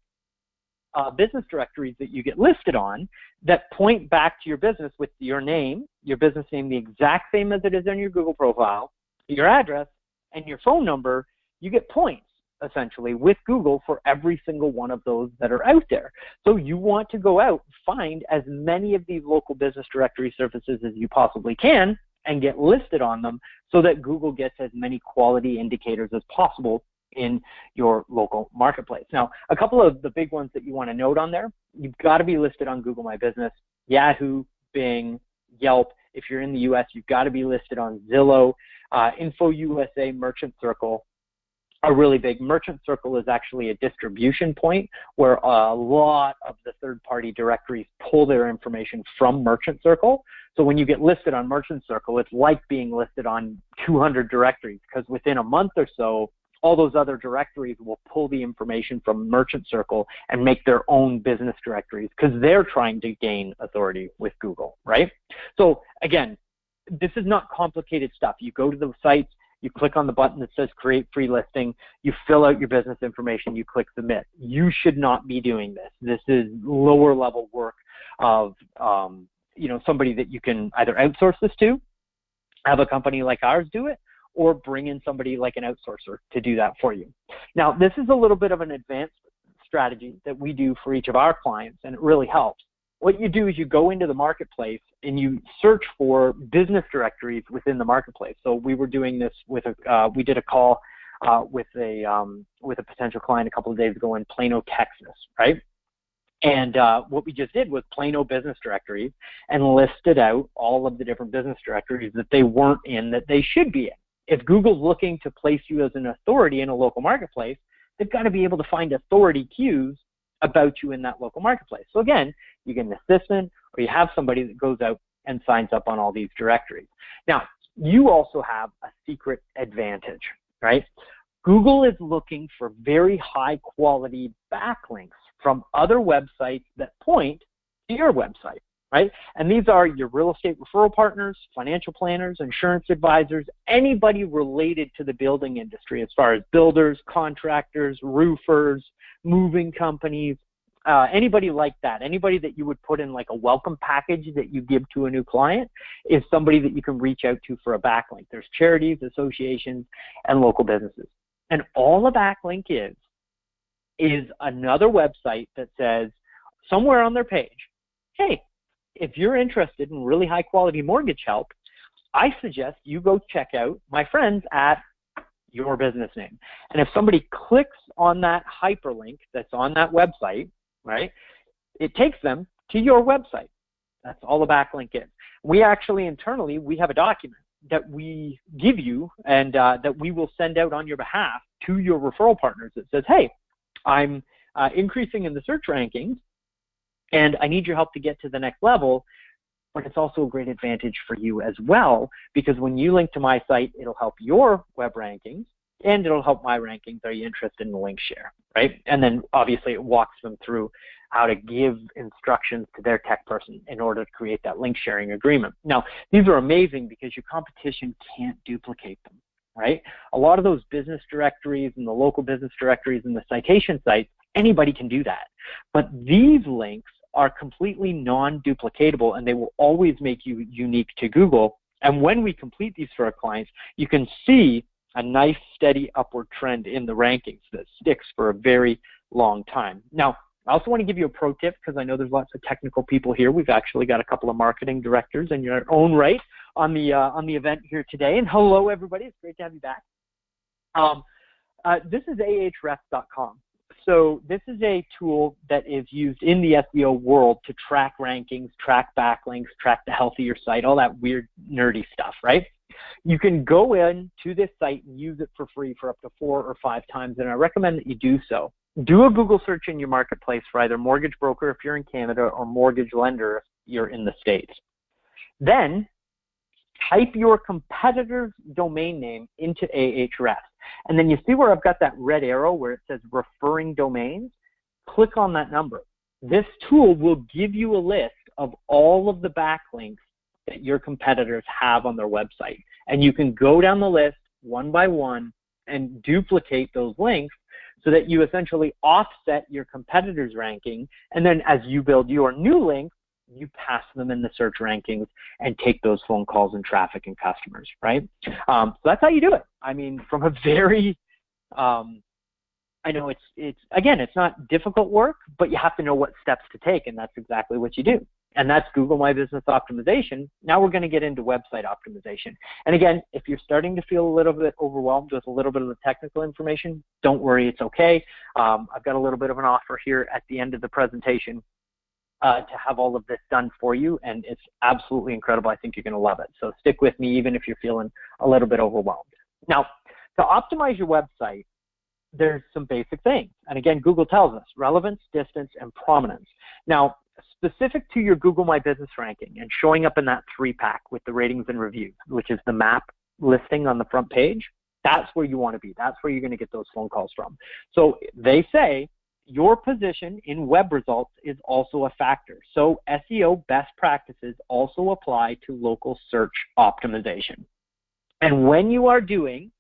business directories that you get listed on that point back to your business with your name, your business name the exact same as it is on your Google profile, your address, and your phone number, you get points essentially with Google for every single one of those that are out there. So you want to go out and find as many of these local business directory services as you possibly can and get listed on them so that Google gets as many quality indicators as possible in your local marketplace. Now, a couple of the big ones that you want to note on there: you've got to be listed on Google My Business, Yahoo, Bing, Yelp. If you're in the US, you've got to be listed on Zillow, Info USA, Merchant Circle are really big. Merchant Circle is actually a distribution point where a lot of the third-party directories pull their information from Merchant Circle. So when you get listed on Merchant Circle, it's like being listed on 200 directories, because within a month or so, all those other directories will pull the information from Merchant Circle and make their own business directories because they're trying to gain authority with Google, right? So again, this is not complicated stuff. You go to the sites, you click on the button that says create free listing, you fill out your business information, you click submit. You should not be doing this. This is lower level work of somebody that you can either outsource this to, have a company like ours do it, or bring in somebody like an outsourcer to do that for you. Now, this is a little bit of an advanced strategy that we do for each of our clients, and it really helps. What you do is you go into the marketplace and you search for business directories within the marketplace. So we were doing this with we did a call with a potential client a couple of days ago in Plano, Texas, right? And what we just did was Plano business directories and listed out all of the different business directories that they weren't in that they should be in. If Google's looking to place you as an authority in a local marketplace, they've got to be able to find authority cues about you in that local marketplace. So again, you get an assistant or you have somebody that goes out and signs up on all these directories. Now, you also have a secret advantage, right? Google is looking for very high quality backlinks from other websites that point to your website, right? And these are your real estate referral partners, financial planners, insurance advisors, anybody related to the building industry as far as builders, contractors, roofers, moving companies, anybody like that, anybody that you would put in like a welcome package that you give to a new client is somebody that you can reach out to for a backlink. There's charities, associations, and local businesses. And all a backlink is another website that says somewhere on their page, hey, if you're interested in really high quality mortgage help, I suggest you go check out my friends at your business name. And if somebody clicks on that hyperlink that's on that website, right, it takes them to your website. That's all a backlink is. We actually internally, we have a document that we give you and that we will send out on your behalf to your referral partners that says, hey, I'm increasing in the search rankings And I need your help to get to the next level, but it's also a great advantage for you as well, because when you link to my site, it'll help your web rankings and it'll help my rankings. Are you interested in the link share, right? And then obviously it walks them through how to give instructions to their tech person in order to create that link sharing agreement. Now, these are amazing because your competition can't duplicate them, right? A lot of those business directories and the local business directories and the citation sites, anybody can do that. But these links are completely non-duplicatable, and they will always make you unique to Google. And when we complete these for our clients, you can see a nice steady upward trend in the rankings that sticks for a very long time. Now, I also want to give you a pro tip, because I know there's lots of technical people here. We've actually got a couple of marketing directors in your own right on the event here today. And hello, everybody. It's great to have you back. This is ahrefs.com. So this is a tool that is used in the SEO world to track rankings, track backlinks, track the health of your site, all that weird, nerdy stuff, right? You can go in to this site and use it for free for up to 4 or 5 times, and I recommend that you do so. Do a Google search in your marketplace for either mortgage broker if you're in Canada or mortgage lender if you're in the States. Then type your competitor's domain name into Ahrefs. And then you see where I've got that red arrow where it says referring domains? Click on that number. This tool will give you a list of all of the backlinks that your competitors have on their website. And you can go down the list one by one and duplicate those links so that you essentially offset your competitors' ranking. And then as you build your new links, you pass them in the search rankings and take those phone calls and traffic and customers, right? So that's how you do it. I mean, from a very, I know it's not difficult work, but you have to know what steps to take, and that's exactly what you do. And that's Google My Business Optimization. Now we're going to get into website optimization. And again, if you're starting to feel a little bit overwhelmed with a little bit of the technical information, don't worry, it's okay. I've got a little bit of an offer here at the end of the presentation to have all of this done for you, and it's absolutely incredible. I think you're going to love it. So stick with me even if you're feeling a little bit overwhelmed. Now, to optimize your website, there's some basic things. And again, Google tells us relevance, distance, and prominence. Now, specific to your Google My Business ranking and showing up in that 3-pack with the ratings and reviews, which is the map listing on the front page, that's where you want to be. That's where you're going to get those phone calls from. So they say your position in web results is also a factor. So SEO best practices also apply to local search optimization. And when you are doing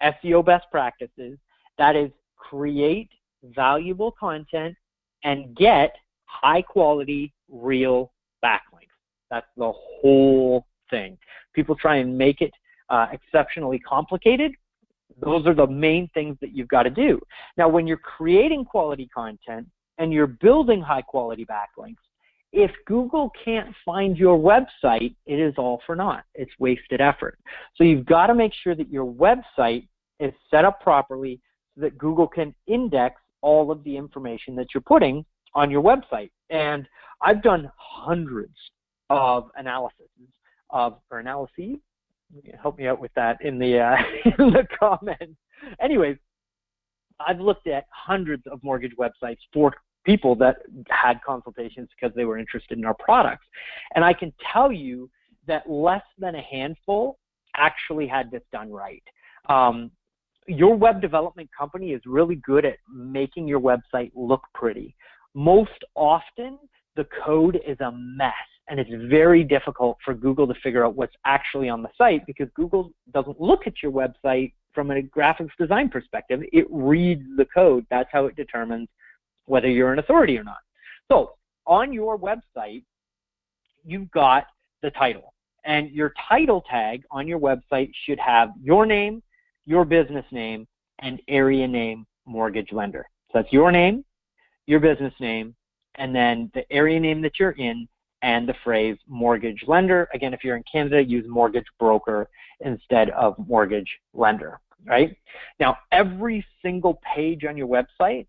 SEO best practices, that is create valuable content and get high quality, real backlinks. That's the whole thing. People try and make it exceptionally complicated. Those are the main things that you've got to do. Now, when you're creating quality content and you're building high quality backlinks, if Google can't find your website, it is all for naught. It's wasted effort. So you've got to make sure that your website is set up properly so that Google can index all of the information that you're putting on your website. And I've done hundreds of analyses. Help me out with that in the in the comments. Anyways, I've looked at hundreds of mortgage websites for people that had consultations because they were interested in our products. And I can tell you that less than a handful actually had this done right. Your web development company is really good at making your website look pretty. Most often, the code is a mess, and it's very difficult for Google to figure out what's actually on the site because Google doesn't look at your website from a graphics design perspective. It reads the code. That's how it determines whether you're an authority or not. So on your website, you've got the title, and your title tag on your website should have your name, your business name, and area name mortgage lender. So that's your name, your business name, and then the area name that you're in, and the phrase mortgage lender. Again, if you're in Canada, use mortgage broker instead of mortgage lender, right? Now, every single page on your website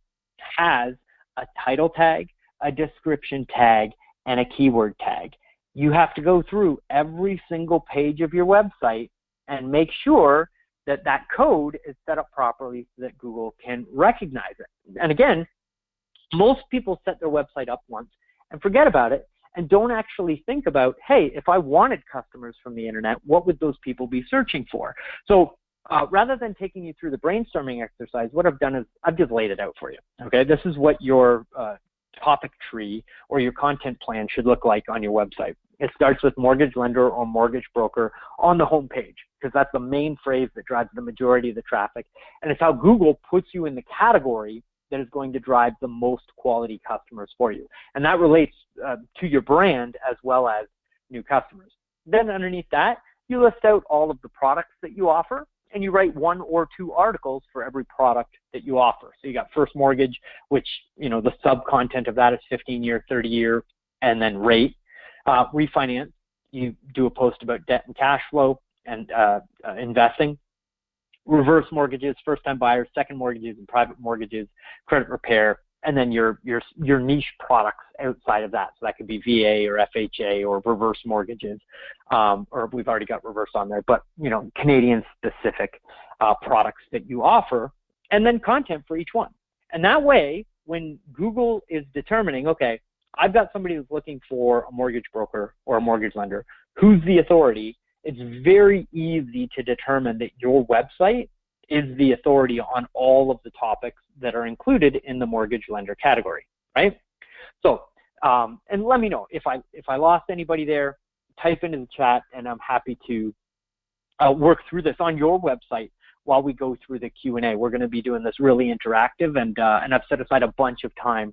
has a title tag, a description tag, and a keyword tag. You have to go through every single page of your website and make sure that that code is set up properly so that Google can recognize it. And again, most people set their website up once and forget about it, and don't actually think about, hey, if I wanted customers from the internet, what would those people be searching for? So rather than taking you through the brainstorming exercise, what I've done is I've just laid it out for you. Okay, this is what your topic tree or your content plan should look like on your website. It starts with mortgage lender or mortgage broker on the home page, because that's the main phrase that drives the majority of the traffic, and it's how Google puts you in the category that is going to drive the most quality customers for you. And that relates to your brand as well as new customers. Then underneath that, you list out all of the products that you offer, and you write 1 or 2 articles for every product that you offer. So you got first mortgage, which, you know, the sub-content of that is 15-year, 30-year, and then rate. Refinance, you do a post about debt and cash flow and investing. Reverse mortgages, first-time buyers, second mortgages and private mortgages, credit repair, and then your niche products outside of that. So that could be VA or FHA or reverse mortgages, or we've already got reverse on there, but, you know, Canadian-specific products that you offer, and then content for each one. And that way, when Google is determining, okay, I've got somebody who's looking for a mortgage broker or a mortgage lender, who's the authority, it's very easy to determine that your website is the authority on all of the topics that are included in the mortgage lender category, right? So, and let me know if I lost anybody there. Type into the chat, and I'm happy to work through this on your website while we go through the Q&A. We're going to be doing this really interactive, and I've set aside a bunch of time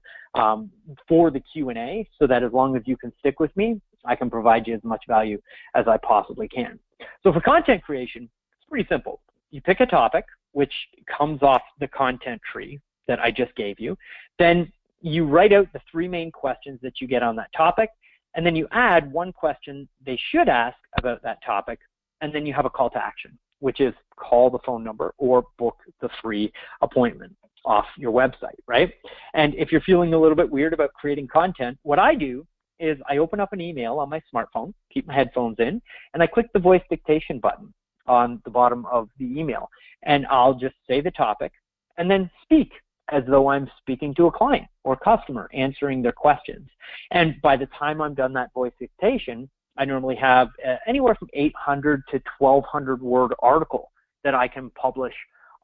for the Q&A, so that as long as you can stick with me, I can provide you as much value as I possibly can. So for content creation, it's pretty simple. You pick a topic, which comes off the content tree that I just gave you. Then you write out the 3 main questions that you get on that topic, and then you add 1 question they should ask about that topic, and then you have a call to action, which is call the phone number or book the free appointment off your website, right? And if you're feeling a little bit weird about creating content, what I do is I open up an email on my smartphone, keep my headphones in, and I click the voice dictation button on the bottom of the email. And I'll just say the topic and then speak as though I'm speaking to a client or customer, answering their questions. And by the time I'm done that voice dictation, I normally have anywhere from 800 to 1,200 word article that I can publish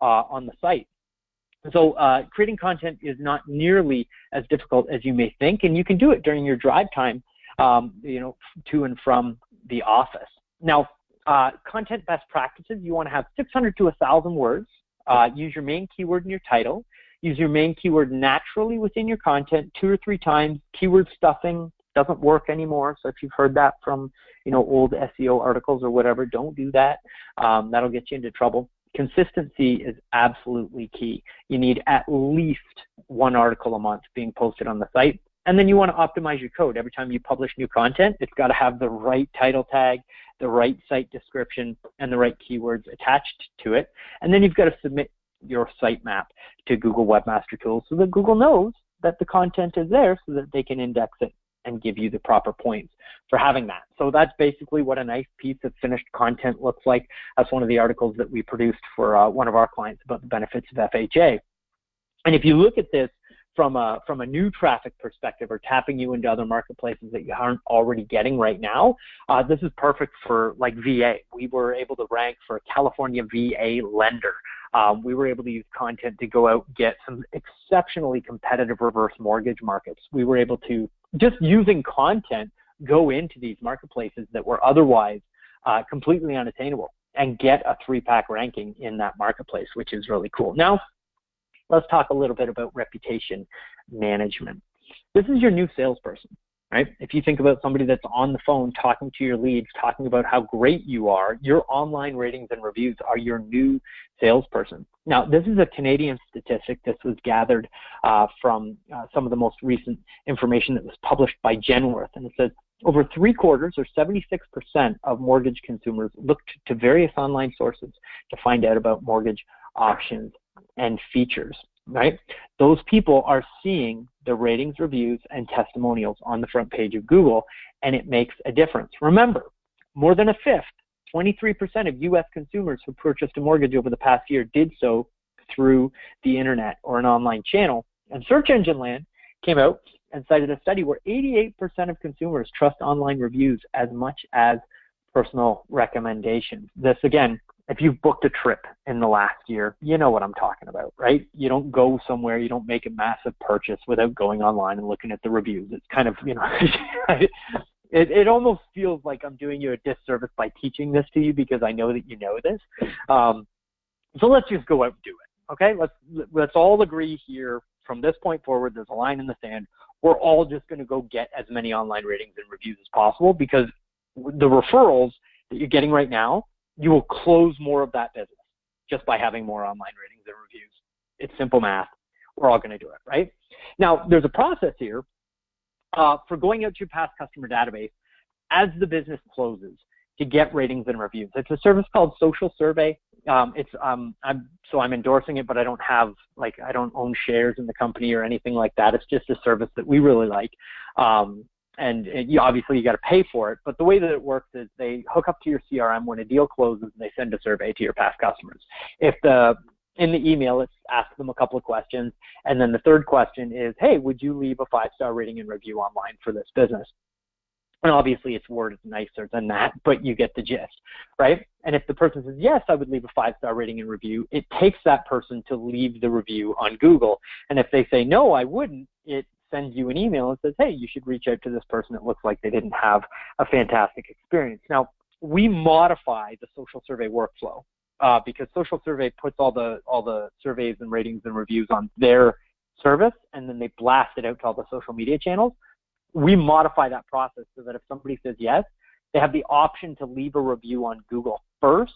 on the site. So creating content is not nearly as difficult as you may think, and you can do it during your drive time, you know, to and from the office. Now, content best practices, you want to have 600 to 1,000 words. Use your main keyword in your title. Use your main keyword naturally within your content 2 or 3 times. Keyword stuffing doesn't work anymore. So if you've heard that from, you know, old SEO articles or whatever, don't do that. That'll get you into trouble. Consistency is absolutely key. You need at least 1 article a month being posted on the site. And then you want to optimize your code. Every time you publish new content, it's got to have the right title tag, the right site description, and the right keywords attached to it. And then you've got to submit your sitemap to Google Webmaster Tools so that Google knows that the content is there so that they can index it and give you the proper points for having that. So that's basically what a nice piece of finished content looks like. That's one of the articles that we produced for one of our clients about the benefits of FHA. And if you look at this from a new traffic perspective, or tapping you into other marketplaces that you aren't already getting right now, this is perfect for like VA. We were able to rank for a California VA lender. We were able to use content to go out and get some exceptionally competitive reverse mortgage markets. We were able to, just using content, go into these marketplaces that were otherwise completely unattainable and get a 3-pack ranking in that marketplace, which is really cool. Now, let's talk a little bit about reputation management. This is your new salesperson, right? If you think about somebody that's on the phone talking to your leads, talking about how great you are, your online ratings and reviews are your new salesperson. Now, this is a Canadian statistic. This was gathered from some of the most recent information that was published by Genworth, and it says over 3/4, or 76% of mortgage consumers looked to various online sources to find out about mortgage options and features, right? Those people are seeing the ratings, reviews, and testimonials on the front page of Google, and it makes a difference. Remember, more than a fifth, 23% of U.S. consumers who purchased a mortgage over the past year did so through the internet or an online channel. And Search Engine Land came out and cited a study where 88% of consumers trust online reviews as much as personal recommendations. This, again, if you've booked a trip in the last year, you know what I'm talking about, right? You don't go somewhere, you don't make a massive purchase without going online and looking at the reviews. It's kind of, it almost feels like I'm doing you a disservice by teaching this to you because I know that you know this. So let's just go out and do it, okay? Let's all agree here from this point forward, there's a line in the sand. We're all just going to go get as many online ratings and reviews as possible because the referrals that you're getting right now, you will close more of that business just by having more online ratings and reviews. It's simple math. We're all going to do it, right? Now, there's a process here for going out to your past customer database as the business closes to get ratings and reviews. It's a service called Social Survey. I'm endorsing it, but I don't own shares in the company or anything like that. It's just a service that we really like. Obviously you got to pay for it, but the way that it works is they hook up to your CRM when a deal closes and they send a survey to your past customers. In the email, it's ask them a couple of questions, and then the third question is, hey, would you leave a 5-star rating and review online for this business? And obviously it's worded nicer than that, but you get the gist, right? And if the person says, yes, I would leave a 5-star rating and review, it takes that person to leave the review on Google. And if they say, no, I wouldn't, it sends you an email and says, hey, you should reach out to this person. It looks like they didn't have a fantastic experience. Now, we modify the Social Survey workflow because Social Survey puts all the surveys and ratings and reviews on their service, and then they blast it out to all the social media channels. We modify that process so that if somebody says yes, they have the option to leave a review on Google first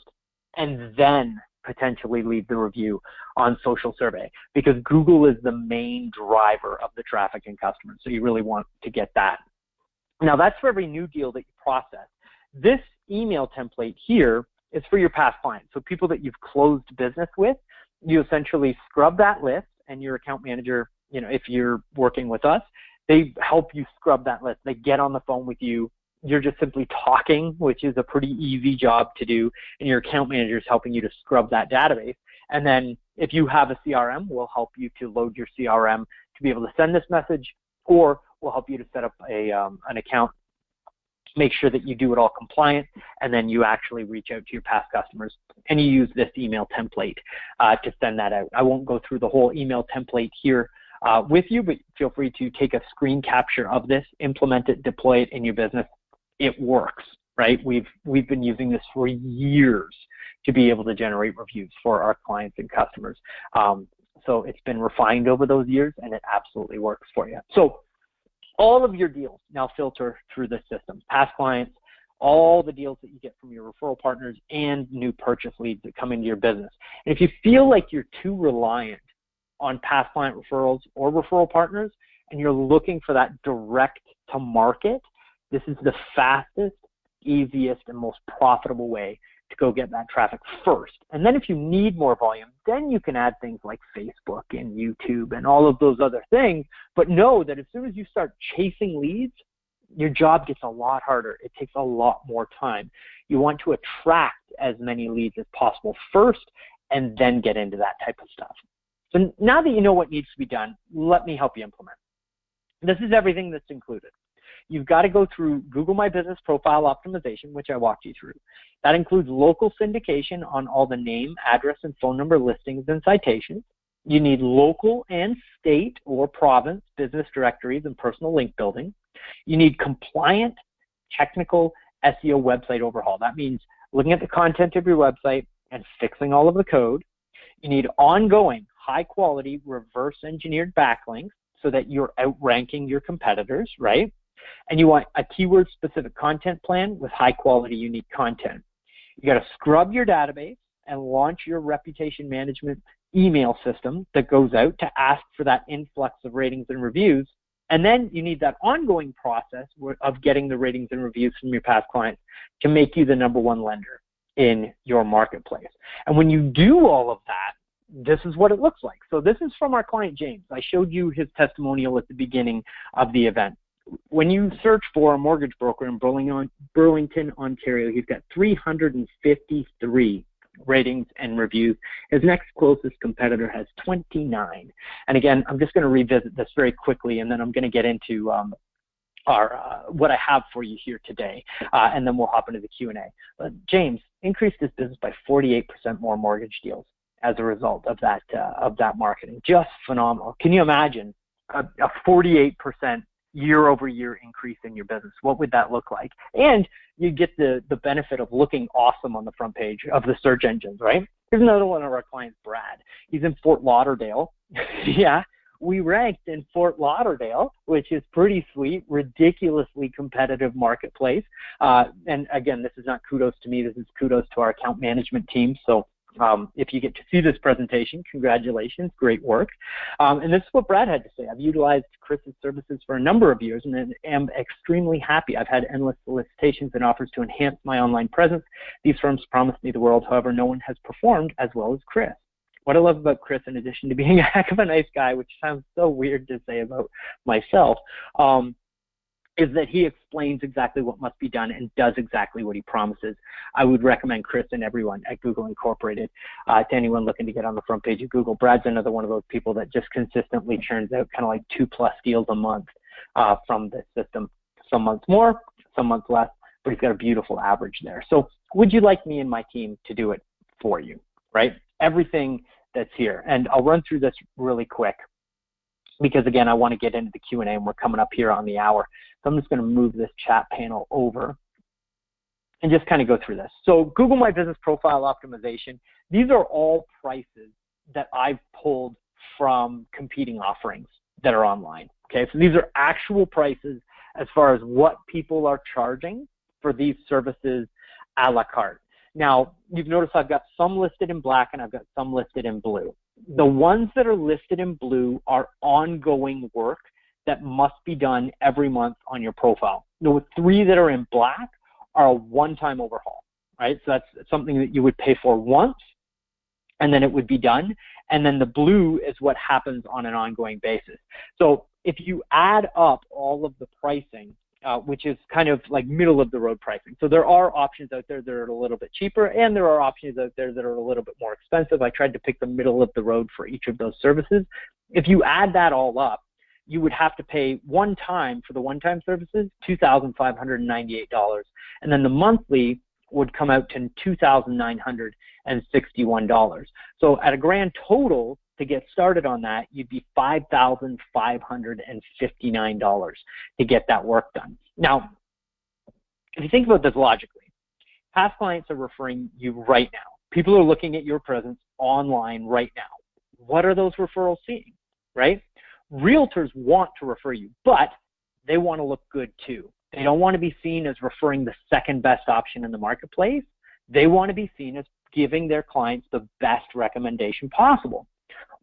and then potentially leave the review on Social Survey, because Google is the main driver of the traffic and customers. So you really want to get that. Now, that's for every new deal that you process. This email template here is for your past clients. So people that you've closed business with, you essentially scrub that list, and your account manager, if you're working with us, they help you scrub that list. They get on the phone with you. You're just simply talking, which is a pretty easy job to do, and your account manager is helping you to scrub that database. And then if you have a CRM, we'll help you to load your CRM to be able to send this message, or we'll help you to set up an account, make sure that you do it all compliant, and then you actually reach out to your past customers, and you use this email template to send that out. I won't go through the whole email template here with you, but feel free to take a screen capture of this, implement it, deploy it in your business. It works, right? We've been using this for years to be able to generate reviews for our clients and customers. So it's been refined over those years, and it absolutely works for you. So all of your deals now filter through this system. Past clients, all the deals that you get from your referral partners, and new purchase leads that come into your business. And if you feel like you're too reliant on past client referrals or referral partners, and you're looking for that direct to market, this is the fastest, easiest, and most profitable way to go get that traffic first. And then if you need more volume, then you can add things like Facebook and YouTube and all of those other things. But know that as soon as you start chasing leads, your job gets a lot harder. It takes a lot more time. You want to attract as many leads as possible first, and then get into that type of stuff. So now that you know what needs to be done, let me help you implement. This is everything that's included. You've got to go through Google My Business Profile Optimization, which I walked you through. That includes local syndication on all the name, address, and phone number listings and citations. You need local and state or province business directories and personal link building. You need compliant technical SEO website overhaul. That means looking at the content of your website and fixing all of the code. You need ongoing high-quality reverse engineered backlinks so that you're outranking your competitors, right? And you want a keyword-specific content plan with high-quality, unique content. You got to scrub your database and launch your reputation management email system that goes out to ask for that influx of ratings and reviews. And then you need that ongoing process of getting the ratings and reviews from your past clients to make you the #1 lender in your marketplace. And when you do all of that, this is what it looks like. So this is from our client, James. I showed you his testimonial at the beginning of the event. When you search for a mortgage broker in Burlington, Ontario, he's got 353 ratings and reviews. His next closest competitor has 29. And again, I'm just going to revisit this very quickly, and then I'm going to get into what I have for you here today, and then we'll hop into the Q&A. James increased his business by 48% more mortgage deals as a result of that marketing. Just phenomenal. Can you imagine a 48% year-over-year increase in your business? What would that look like? And you get the benefit of looking awesome on the front page of the search engines, right? Here's another one of our clients, Brad. He's in Fort Lauderdale. Yeah, we ranked in Fort Lauderdale, which is pretty sweet, ridiculously competitive marketplace. And again, this is not kudos to me, this is kudos to our account management team. So if you get to see this presentation, congratulations, great work. And this is what Brad had to say. I've utilized Chris's services for a number of years and am extremely happy. I've had endless solicitations and offers to enhance my online presence. These firms promised me the world, however, no one has performed as well as Chris. What I love about Chris, in addition to being a heck of a nice guy, which sounds so weird to say about myself, is that he explains exactly what must be done and does exactly what he promises. I would recommend Chris and everyone at Google Incorporated to anyone looking to get on the front page of Google. Brad's another one of those people that just consistently churns out kind of like 2+ deals a month from this system. Some months more, some months less, but he's got a beautiful average there. So would you like me and my team to do it for you, right? Everything that's here. And I'll run through this really quick, because again, I want to get into the Q&A and we're coming up here on the hour. So I'm just going to move this chat panel over and just kind of go through this. So Google My Business Profile Optimization, these are all prices that I've pulled from competing offerings that are online. Okay, so these are actual prices as far as what people are charging for these services a la carte. Now, you've noticed I've got some listed in black and I've got some listed in blue. The ones that are listed in blue are ongoing work that must be done every month on your profile. The 3 that are in black are a one-time overhaul, right? So that's something that you would pay for once, and then it would be done. And then the blue is what happens on an ongoing basis. So if you add up all of the pricing, which is kind of like middle of the road pricing. So there are options out there that are a little bit cheaper, and there are options out there that are a little bit more expensive. I tried to pick the middle of the road for each of those services. If you add that all up, you would have to pay one time for the one-time services, $2,598, and then the monthly would come out to $2,961. So at a grand total, to get started on that, you'd be $5,559 to get that work done. Now, if you think about this logically, past clients are referring you right now. People are looking at your presence online right now. What are those referrals seeing, right? Realtors want to refer you, but they want to look good too. They don't want to be seen as referring the second best option in the marketplace. They want to be seen as giving their clients the best recommendation possible.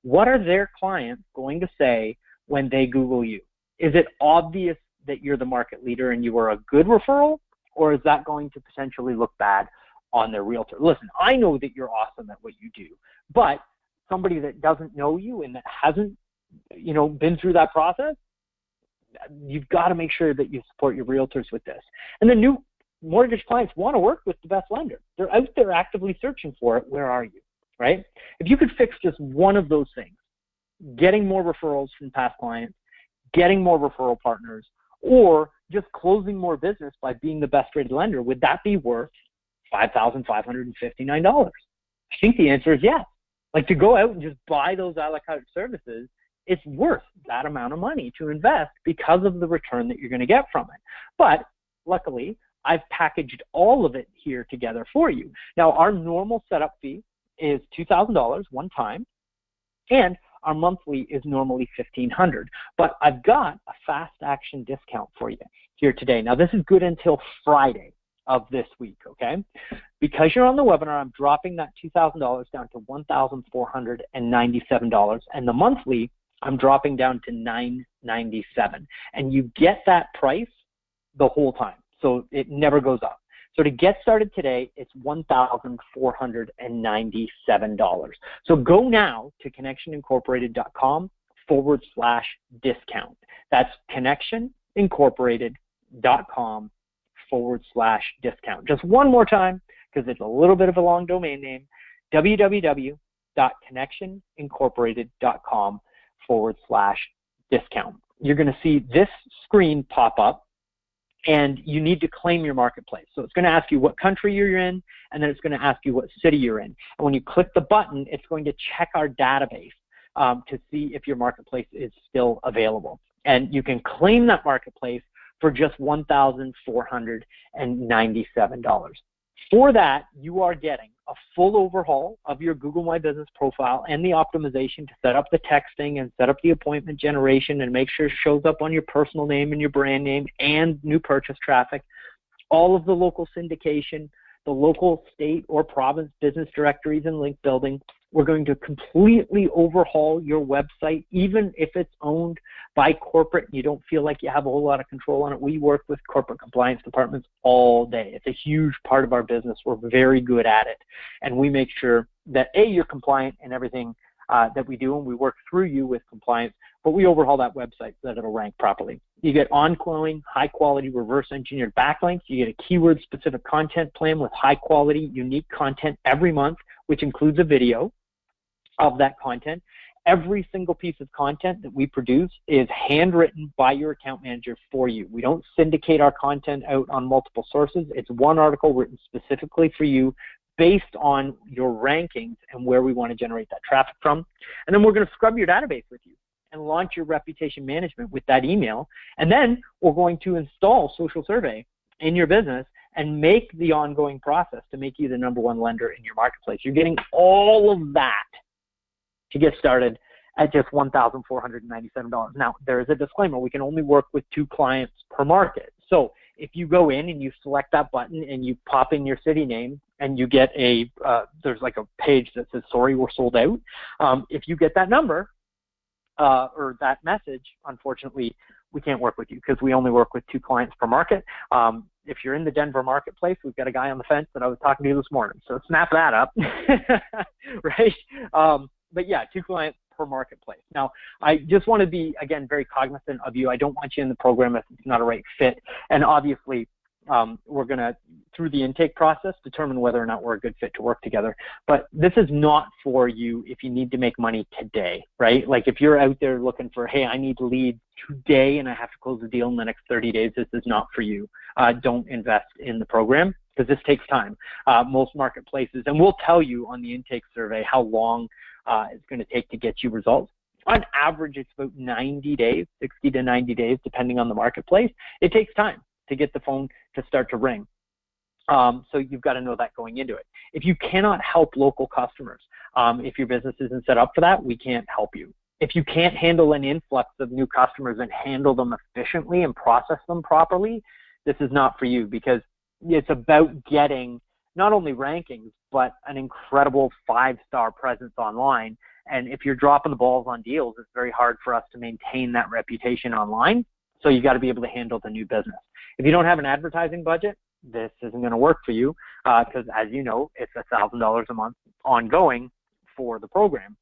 What are their clients going to say when they Google you? Is it obvious that you're the market leader and you are a good referral, or is that going to potentially look bad on their realtor? Listen, I know that you're awesome at what you do, but somebody that doesn't know you and that hasn't, been through that process, you've got to make sure that you support your realtors with this. And the new mortgage clients want to work with the best lender. They're out there actively searching for it. Where are you? Right? If you could fix just one of those things, getting more referrals from past clients, getting more referral partners, or just closing more business by being the best rated lender, would that be worth $5,559? I think the answer is yes. Like, to go out and just buy those a la carte services, it's worth that amount of money to invest because of the return that you're going to get from it. But luckily, I've packaged all of it here together for you. Now, our normal setup fee is $2,000 one time, and our monthly is normally $1,500. But I've got a fast action discount for you here today. Now, this is good until Friday of this week, okay? Because you're on the webinar, I'm dropping that $2,000 down to $1,497, and the monthly I'm dropping down to $997, and you get that price the whole time, so it never goes up. So to get started today, it's $1,497. So go now to connectionincorporated.com/discount. That's connectionincorporated.com/discount. Just one more time, because it's a little bit of a long domain name, www.connectionincorporated.com/discount. You're going to see this screen pop up, and you need to claim your marketplace. So it's going to ask you what country you're in, and then it's going to ask you what city you're in. And when you click the button, it's going to check our database to see if your marketplace is still available. And you can claim that marketplace for just $1,497. For that, you are getting a full overhaul of your Google My Business profile and the optimization to set up the texting and set up the appointment generation and make sure it shows up on your personal name and your brand name and new purchase traffic, all of the local syndication, the local, state, or province business directories and link building. We're going to completely overhaul your website, even if it's owned by corporate and you don't feel like you have a whole lot of control on it. We work with corporate compliance departments all day. It's a huge part of our business. We're very good at it. And we make sure that, A, you're compliant in everything that we do, and we work through you with compliance, but we overhaul that website so that it'll rank properly. You get ongoing, high-quality, reverse-engineered backlinks. You get a keyword-specific content plan with high-quality, unique content every month, which includes a video of that content. Every single piece of content that we produce is handwritten by your account manager for you. We don't syndicate our content out on multiple sources. It's one article written specifically for you based on your rankings and where we want to generate that traffic from. And then we're going to scrub your database with you and launch your reputation management with that email. And then we're going to install Social Survey in your business and make the ongoing process to make you the #1 lender in your marketplace. You're getting all of that to get started at just $1,497. Now, there is a disclaimer. We can only work with 2 clients per market. So if you go in and you select that button and you pop in your city name and you get a, there's like a page that says, sorry, we're sold out. If you get that number or that message, unfortunately, we can't work with you because we only work with 2 clients per market. If you're in the Denver marketplace, we've got a guy on the fence that I was talking to this morning. So snap that up, right? But yeah, 2 clients per marketplace. Now, I just want to be, again, very cognizant of you. I don't want you in the program if it's not a right fit. And obviously, we're going to, through the intake process, determine whether or not we're a good fit to work together. But this is not for you if you need to make money today, right? Like if you're out there looking for, hey, I need to lead today and I have to close the deal in the next 30 days, this is not for you. Don't invest in the program because this takes time. Most marketplaces, and we'll tell you on the intake survey how long it's going to take to get you results. On average, it's about 90 days, 60 to 90 days, depending on the marketplace. It takes time to get the phone to start to ring. So you've got to know that going into it. If you cannot help local customers, if your business isn't set up for that, we can't help you. If you can't handle an influx of new customers and handle them efficiently and process them properly, this is not for you because it's about getting not only rankings, but an incredible 5-star presence online. And if you're dropping the balls on deals, it's very hard for us to maintain that reputation online. So you got to be able to handle the new business. If you don't have an advertising budget, this isn't going to work for you because, as you know, it's $1,000 a month ongoing for the program.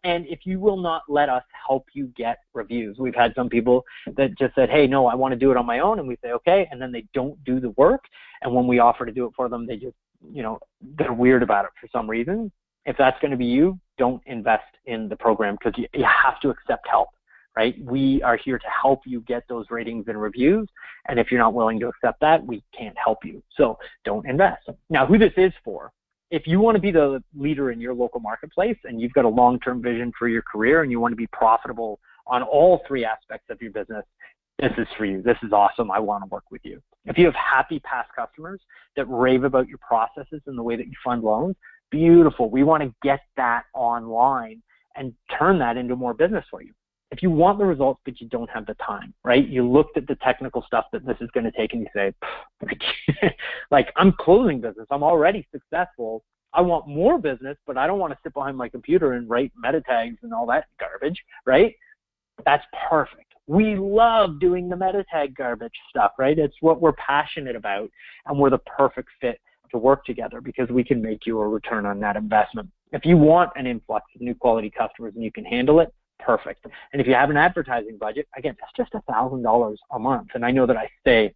And if you will not let us help you get reviews, we've had some people that just said, hey, no, I want to do it on my own. And we say, okay. And then they don't do the work. And when we offer to do it for them, they just, they're weird about it for some reason. If that's going to be you, don't invest in the program because you have to accept help, right? We are here to help you get those ratings and reviews. And if you're not willing to accept that, we can't help you. So don't invest. Now, who this is for, if you want to be the leader in your local marketplace and you've got a long-term vision for your career and you want to be profitable on all 3 aspects of your business, this is for you. This is awesome. I want to work with you. If you have happy past customers that rave about your processes and the way that you fund loans, beautiful. We want to get that online and turn that into more business for you. If you want the results, but you don't have the time, right? You looked at the technical stuff that this is going to take and you say, like, I'm closing business. I'm already successful. I want more business, but I don't want to sit behind my computer and write meta tags and all that garbage, right? That's perfect. We love doing the meta tag garbage stuff, right? It's what we're passionate about, and we're the perfect fit to work together because we can make you a return on that investment. If you want an influx of new quality customers and you can handle it, perfect. And if you have an advertising budget, again, that's just $1,000 a month. And I know that I say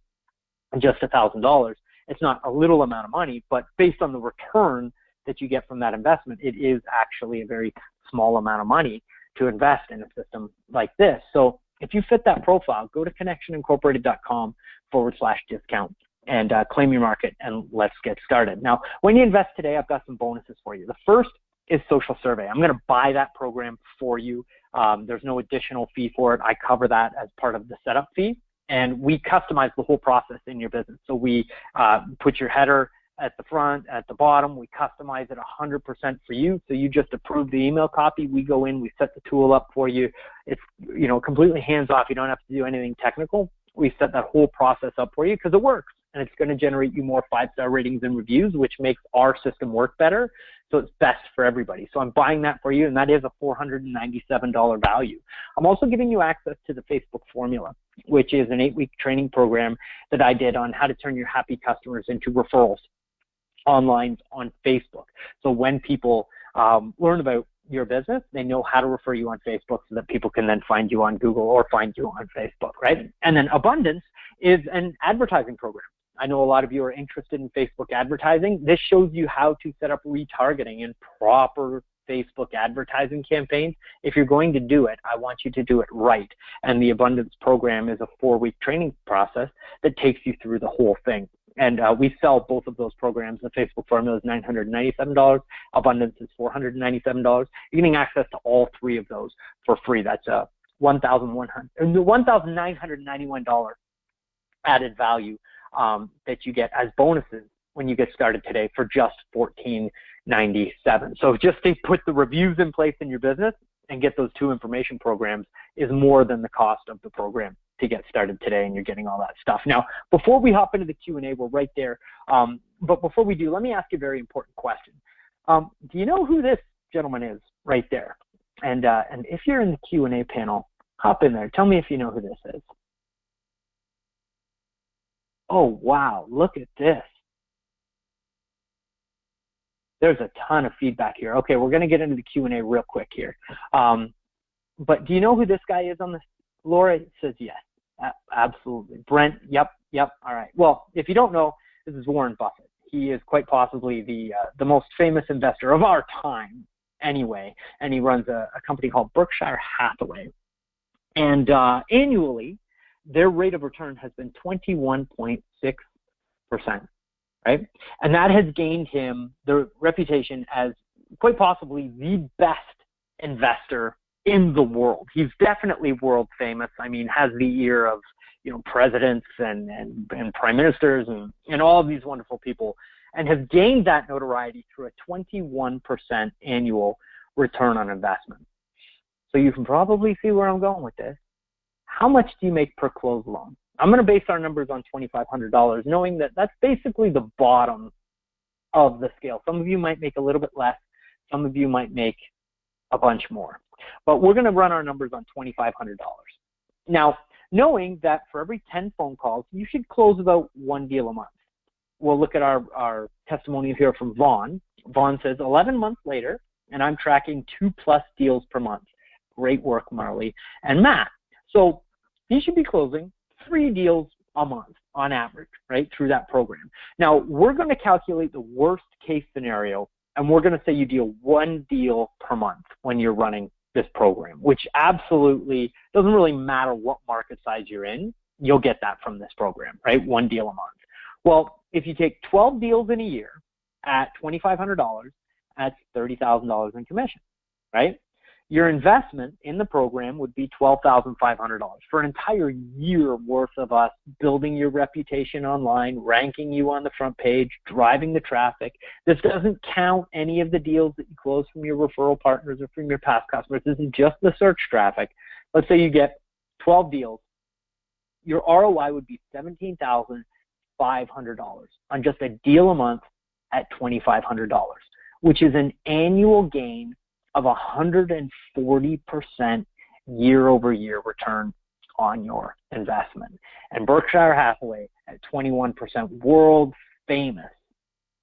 just $1,000. It's not a little amount of money, but based on the return that you get from that investment, it is actually a very small amount of money to invest in a system like this. So if you fit that profile, go to connectionincorporated.com/discount and claim your market, and let's get started. Now, when you invest today, I've got some bonuses for you. The first is Social Survey. I'm going to buy that program for you. There's no additional fee for it. I cover that as part of the setup fee, and we customize the whole process in your business. So we put your header at the front, at the bottom. We customize it 100% for you. So you just approve the email copy. We go in, we set the tool up for you. It's, you know, completely hands-off. You don't have to do anything technical. We set that whole process up for you because it works, and it's going to generate you more 5-star ratings and reviews, which makes our system work better. So it's best for everybody. So I'm buying that for you, and that is a $497 value. I'm also giving you access to the Facebook Formula, which is an 8-week training program that I did on how to turn your happy customers into referrals online on Facebook. So when people learn about your business, they know how to refer you on Facebook so that people can then find you on Google or find you on Facebook, right? And then Abundance is an advertising program. I know a lot of you are interested in Facebook advertising. This shows you how to set up retargeting and proper Facebook advertising campaigns. If you're going to do it, I want you to do it right. And the Abundance program is a 4-week training process that takes you through the whole thing. And we sell both of those programs. The Facebook Formula is $997. Abundance is $497. You're getting access to all 3 of those for free. That's a $1,991 added value that you get as bonuses when you get started today for just $14.97. So just to put the reviews in place in your business and get those 2 information programs is more than the cost of the program to get started today, and you're getting all that stuff. Now, before we hop into the Q&A, we're right there. But before we do, let me ask you a very important question. Do you know who this gentleman is right there? And if you're in the Q&A panel, hop in there. Tell me if you know who this is. Oh, wow, look at this. There's a ton of feedback here. Okay, we're going to get into the Q&A real quick here. But do you know who this guy is on this? Laura says yes, absolutely. Brent, yep. All right. Well, if you don't know, this is Warren Buffett. He is quite possibly the most famous investor of our time anyway, and he runs a company called Berkshire Hathaway. And annually, their rate of return has been 21.6%, right? And that has gained him the reputation as quite possibly the best investor in the world. He's definitely world famous. I mean, has the ear of, you know, presidents and prime ministers and all of these wonderful people, and has gained that notoriety through a 21% annual return on investment. So you can probably see where I'm going with this. How much do you make per closed loan? I'm going to base our numbers on $2,500, knowing that that's basically the bottom of the scale. Some of you might make a little bit less. Some of you might make a bunch more. But we're going to run our numbers on $2,500. Now, knowing that for every 10 phone calls, you should close about 1 deal a month. We'll look at our testimonial here from Vaughn. Vaughn says, 11 months later, and I'm tracking 2+ deals per month. Great work, Marley and Matt. So he should be closing 3 deals a month on average, right, through that program. Now, we're going to calculate the worst case scenario, and we're going to say you deal 1 deal per month when you're running this program, which absolutely doesn't really matter what market size you're in. You'll get that from this program, right? 1 deal a month. Well, if you take 12 deals in a year at $2,500, that's $30,000 in commission, right? Your investment in the program would be $12,500 for an entire year worth of us building your reputation online, ranking you on the front page, driving the traffic. This doesn't count any of the deals that you close from your referral partners or from your past customers. This is just the search traffic. Let's say you get 12 deals. Your ROI would be $17,500 on just a deal a month at $2,500, which is an annual gain of 140% year-over-year return on your investment. And Berkshire Hathaway at 21%, world famous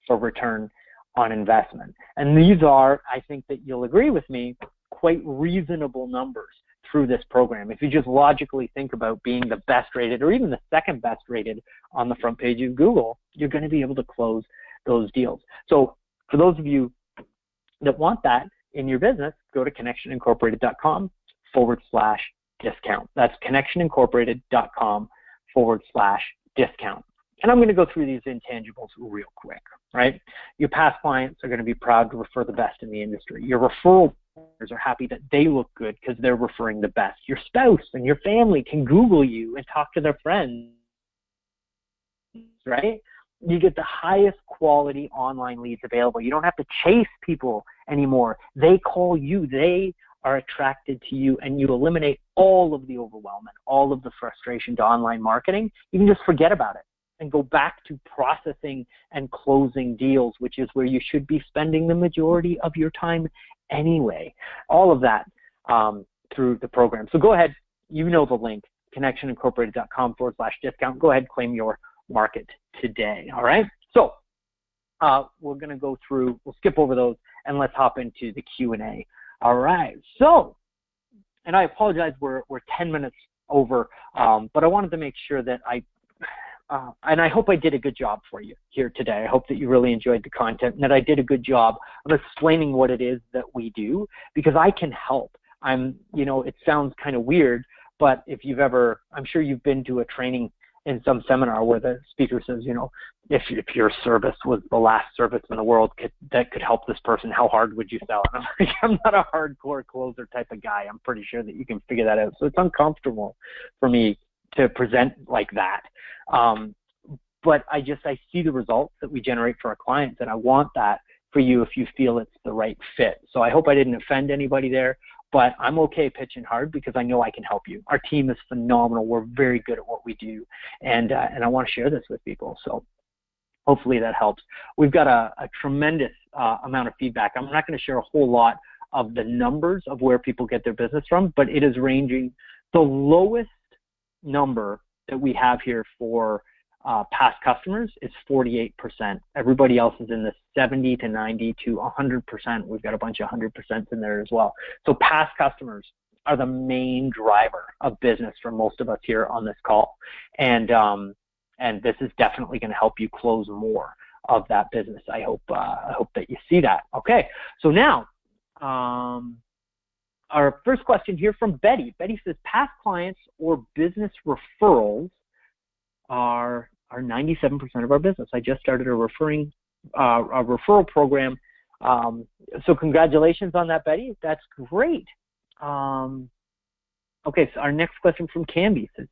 for return on investment. And these are, I think that you'll agree with me, quite reasonable numbers through this program. If you just logically think about being the best rated or even the second best rated on the front page of Google, you're going to be able to close those deals. So For those of you that want that in your business, go to connectionincorporated.com/discount. That's connectionincorporated.com/discount. And I'm going to go through these intangibles real quick, right? Your past clients are going to be proud to refer the best in the industry. Your referral partners are happy that they look good because they're referring the best. Your spouse and your family can Google you and talk to their friends, right? You get the highest quality online leads available. You don't have to chase people anymore. They call you. They are attracted to you, and you eliminate all of the overwhelm and all of the frustration to online marketing. You can just forget about it and go back to processing and closing deals, which is where you should be spending the majority of your time anyway. All of that through the program. So go ahead, you know the link, connectionincorporated.com/discount. Go ahead, claim your market today, all right? So we're going to go through, we'll skip over those, and let's hop into the Q&A. All right, so, and I apologize, we're 10 minutes over, but I wanted to make sure that and I hope I did a good job for you here today. I hope that you really enjoyed the content and that I did a good job of explaining what it is that we do, because I can help. It sounds kind of weird, but if you've ever, I'm sure you've been to a training in some seminar where the speaker says, if your service was the last service in the world that could help this person, how hard would you sell? And I'm like, I'm not a hardcore closer type of guy. I'm pretty sure that you can figure that out. So it's uncomfortable for me to present like that. But I see the results that we generate for our clients, and I want that for you if you feel it's the right fit. So I hope I didn't offend anybody there, but I'm okay pitching hard because I know I can help you. Our team is phenomenal. We're very good at what we do, and I want to share this with people. So hopefully that helps. We've got a tremendous amount of feedback. I'm not going to share a whole lot of the numbers of where people get their business from, but it is ranging. The lowest number that we have here for past customers is 48%. Everybody else is in the 70 to 90 to 100%. We've got a bunch of 100% in there as well. So past customers are the main driver of business for most of us here on this call. And this is definitely going to help you close more of that business. I hope that you see that. Okay, so now our first question here from Betty. Betty says, past clients or business referrals are 97% of our business. I just started a referral program. So congratulations on that, Betty. That's great. Okay, so our next question from Canby says,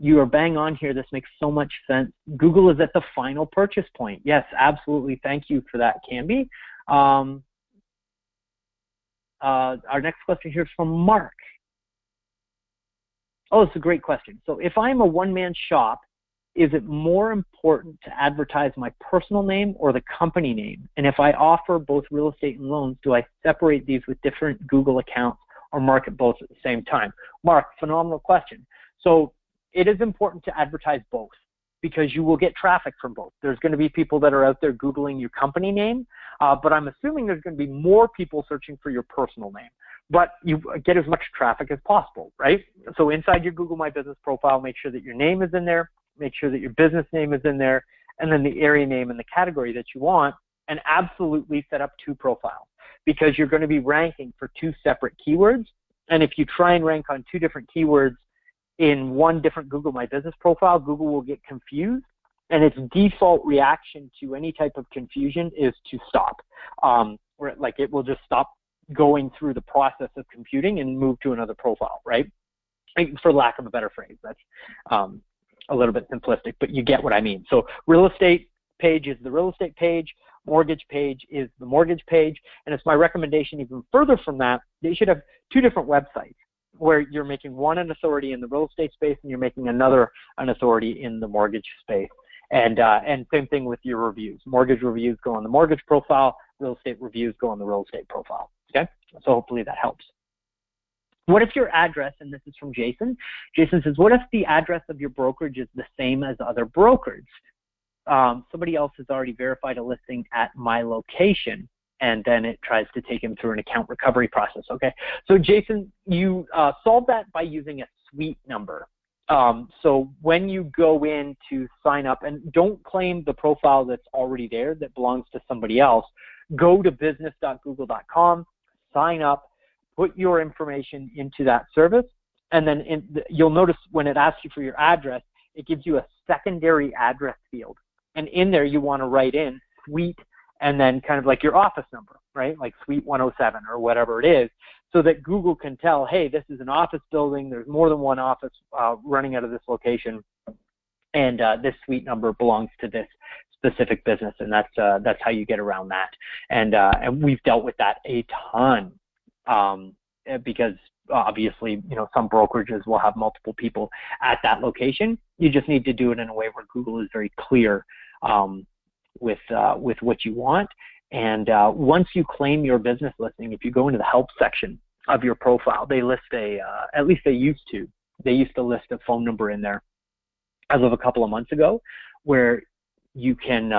you are bang on here. This makes so much sense. Google is at the final purchase point. Yes, absolutely. Thank you for that, Canby. Our next question here is from Mark. Oh, it's a great question. So if I'm a one-man shop, is it more important to advertise my personal name or the company name? And if I offer both real estate and loans, do I separate these with different Google accounts or market both at the same time? Mark, phenomenal question. So it is important to advertise both, because you will get traffic from both. There's going to be people that are out there Googling your company name, but I'm assuming there's going to be more people searching for your personal name. But you get as much traffic as possible, right? So inside your Google My Business profile, make sure that your name is in there, make sure that your business name is in there, and then the area name and the category that you want, and absolutely set up 2 profiles, because you're going to be ranking for 2 separate keywords. And if you try and rank on 2 different keywords in one different Google My Business profile, Google will get confused, and its default reaction to any type of confusion is to stop. Or like it will just stop going through the process of computing and move to another profile, right? For lack of a better phrase. That's a little bit simplistic, but you get what I mean. So real estate page is the real estate page, mortgage page is the mortgage page, and it's my recommendation even further from that, you should have 2 different websites where you're making one an authority in the real estate space and you're making another an authority in the mortgage space. And same thing with your reviews. Mortgage reviews go on the mortgage profile, real estate reviews go on the real estate profile. Okay, so hopefully that helps. What if your address, and this is from Jason, Jason says, what if the address of your brokerage is the same as other brokers? Somebody else has already verified a listing at my location, and then it tries to take him through an account recovery process. Okay, so Jason, you solve that by using a suite number. So when you go in to sign up, and don't claim the profile that's already there that belongs to somebody else, go to business.google.com, sign up, put your information into that service, and then you'll notice when it asks you for your address, it gives you a secondary address field. And in there, you want to write in suite and then kind of like your office number, right? Like suite 107 or whatever it is, so that Google can tell, hey, this is an office building. There's more than one office running out of this location, and this suite number belongs to this specific business, and that's how you get around that. And we've dealt with that a ton because obviously, some brokerages will have multiple people at that location. You just need to do it in a way where Google is very clear with what you want. And once you claim your business listing, if you go into the help section of your profile, they list at least they used to list a phone number in there as of a couple of months ago, where you can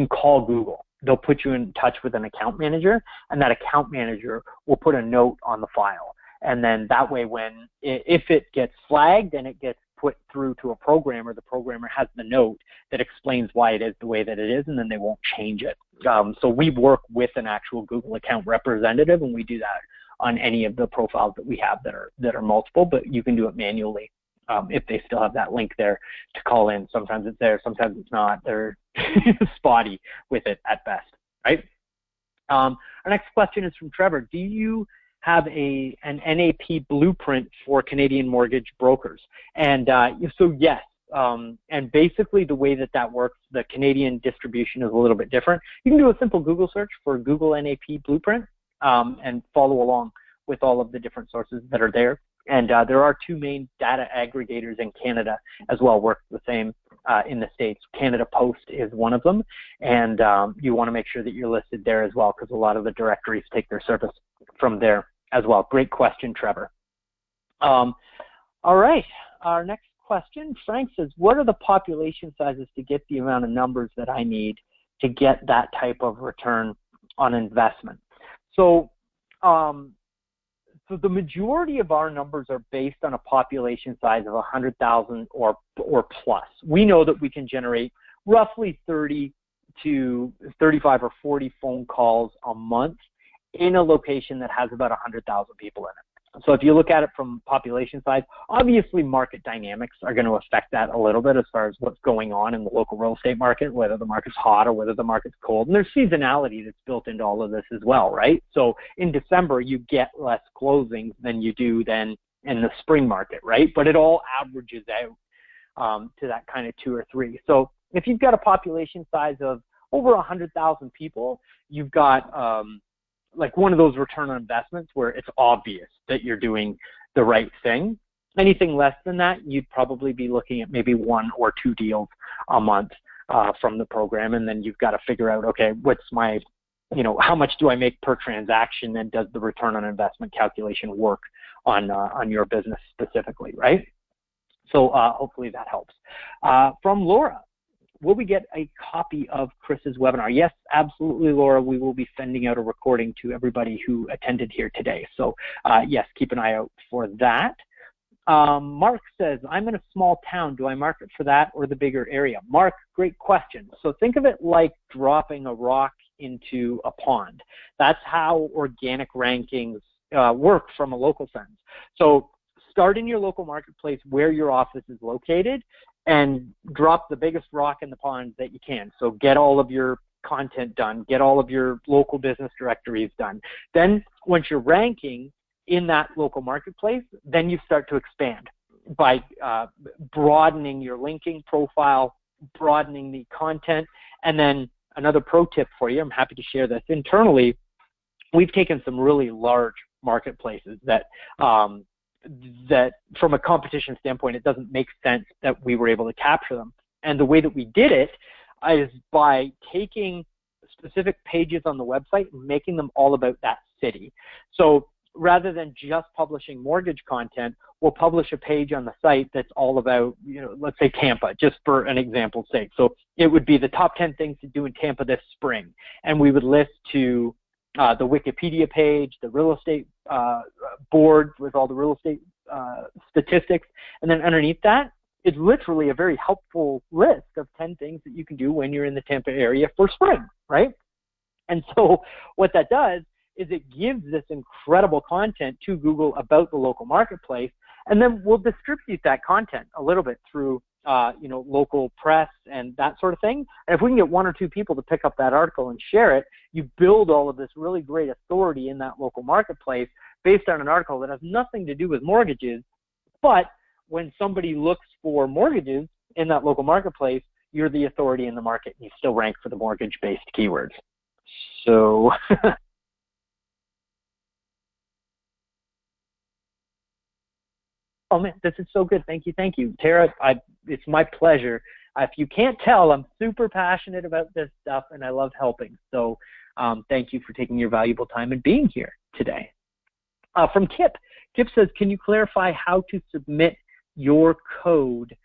call Google. They'll put you in touch with an account manager, and that account manager will put a note on the file. And then that way, if it gets flagged and it gets put through to a programmer, the programmer has the note that explains why it is the way that it is, and then they won't change it. So we work with an actual Google account representative, and we do that on any of the profiles that we have that are multiple, but you can do it manually. If they still have that link there to call in. Sometimes it's there, sometimes it's not. They're spotty with it at best, right? Our next question is from Trevor. Do you have an NAP blueprint for Canadian mortgage brokers? And so yes, and basically the way that works, the Canadian distribution is a little bit different. You can do a simple Google search for Google NAP blueprint and follow along with all of the different sources that are there. And there are two main data aggregators in Canada as well, work the same in the States. Canada Post is one of them, and you want to make sure that you're listed there as well, because a lot of the directories take their service from there as well. Great question, Trevor. All right, our next question, Frank says, what are the population sizes to get the amount of numbers that I need to get that type of return on investment? So, So the majority of our numbers are based on a population size of 100,000 or plus. We know that we can generate roughly 30 to 35 or 40 phone calls a month in a location that has about 100,000 people in it. So if you look at it from population size, obviously market dynamics are going to affect that a little bit as far as what's going on in the local real estate market, whether the market's hot or whether the market's cold. And there's seasonality that's built into all of this as well, right? So in December, you get less closings than you do then in the spring market, right? But it all averages out to that kind of 2 or 3. So if you've got a population size of over 100,000 people, you've got like one of those return on investments where it's obvious that you're doing the right thing. Anything less than that, you'd probably be looking at maybe 1 or 2 deals a month from the program. And then you've got to figure out, okay, what's my, how much do I make per transaction, and does the return on investment calculation work on your business specifically, right? So hopefully that helps. From Laura, will we get a copy of Chris's webinar? Yes, absolutely, Laura. We will be sending out a recording to everybody who attended here today. So yes, keep an eye out for that. Mark says, I'm in a small town. Do I market for that or the bigger area? Mark, great question. So think of it like dropping a rock into a pond. That's how organic rankings work from a local sense. So start in your local marketplace where your office is located and drop the biggest rock in the pond that you can. So get all of your content done, get all of your local business directories done. Then once you're ranking in that local marketplace, then you start to expand by broadening your linking profile, broadening the content. And then another pro tip for you, I'm happy to share this. Internally, we've taken some really large marketplaces that from a competition standpoint, it doesn't make sense that we were able to capture them. And the way that we did it is by taking specific pages on the website and making them all about that city. So rather than just publishing mortgage content, we'll publish a page on the site that's all about, let's say Tampa, just for an example's sake. So it would be the top 10 things to do in Tampa this spring. And we would list to the Wikipedia page, the real estate board with all the real estate statistics, and then underneath that it's literally a very helpful list of 10 things that you can do when you're in the Tampa area for spring, right? And so what that does is it gives this incredible content to Google about the local marketplace, and then we'll distribute that content a little bit through local press and that sort of thing. And if we can get 1 or 2 people to pick up that article and share it, you build all of this really great authority in that local marketplace based on an article that has nothing to do with mortgages. But when somebody looks for mortgages in that local marketplace, you're the authority in the market and you still rank for the mortgage-based keywords. So oh man, this is so good. Thank you. Tara, it's my pleasure. If you can't tell, I'm super passionate about this stuff and I love helping. So thank you for taking your valuable time and being here today. From Kip says, can you clarify how to submit your code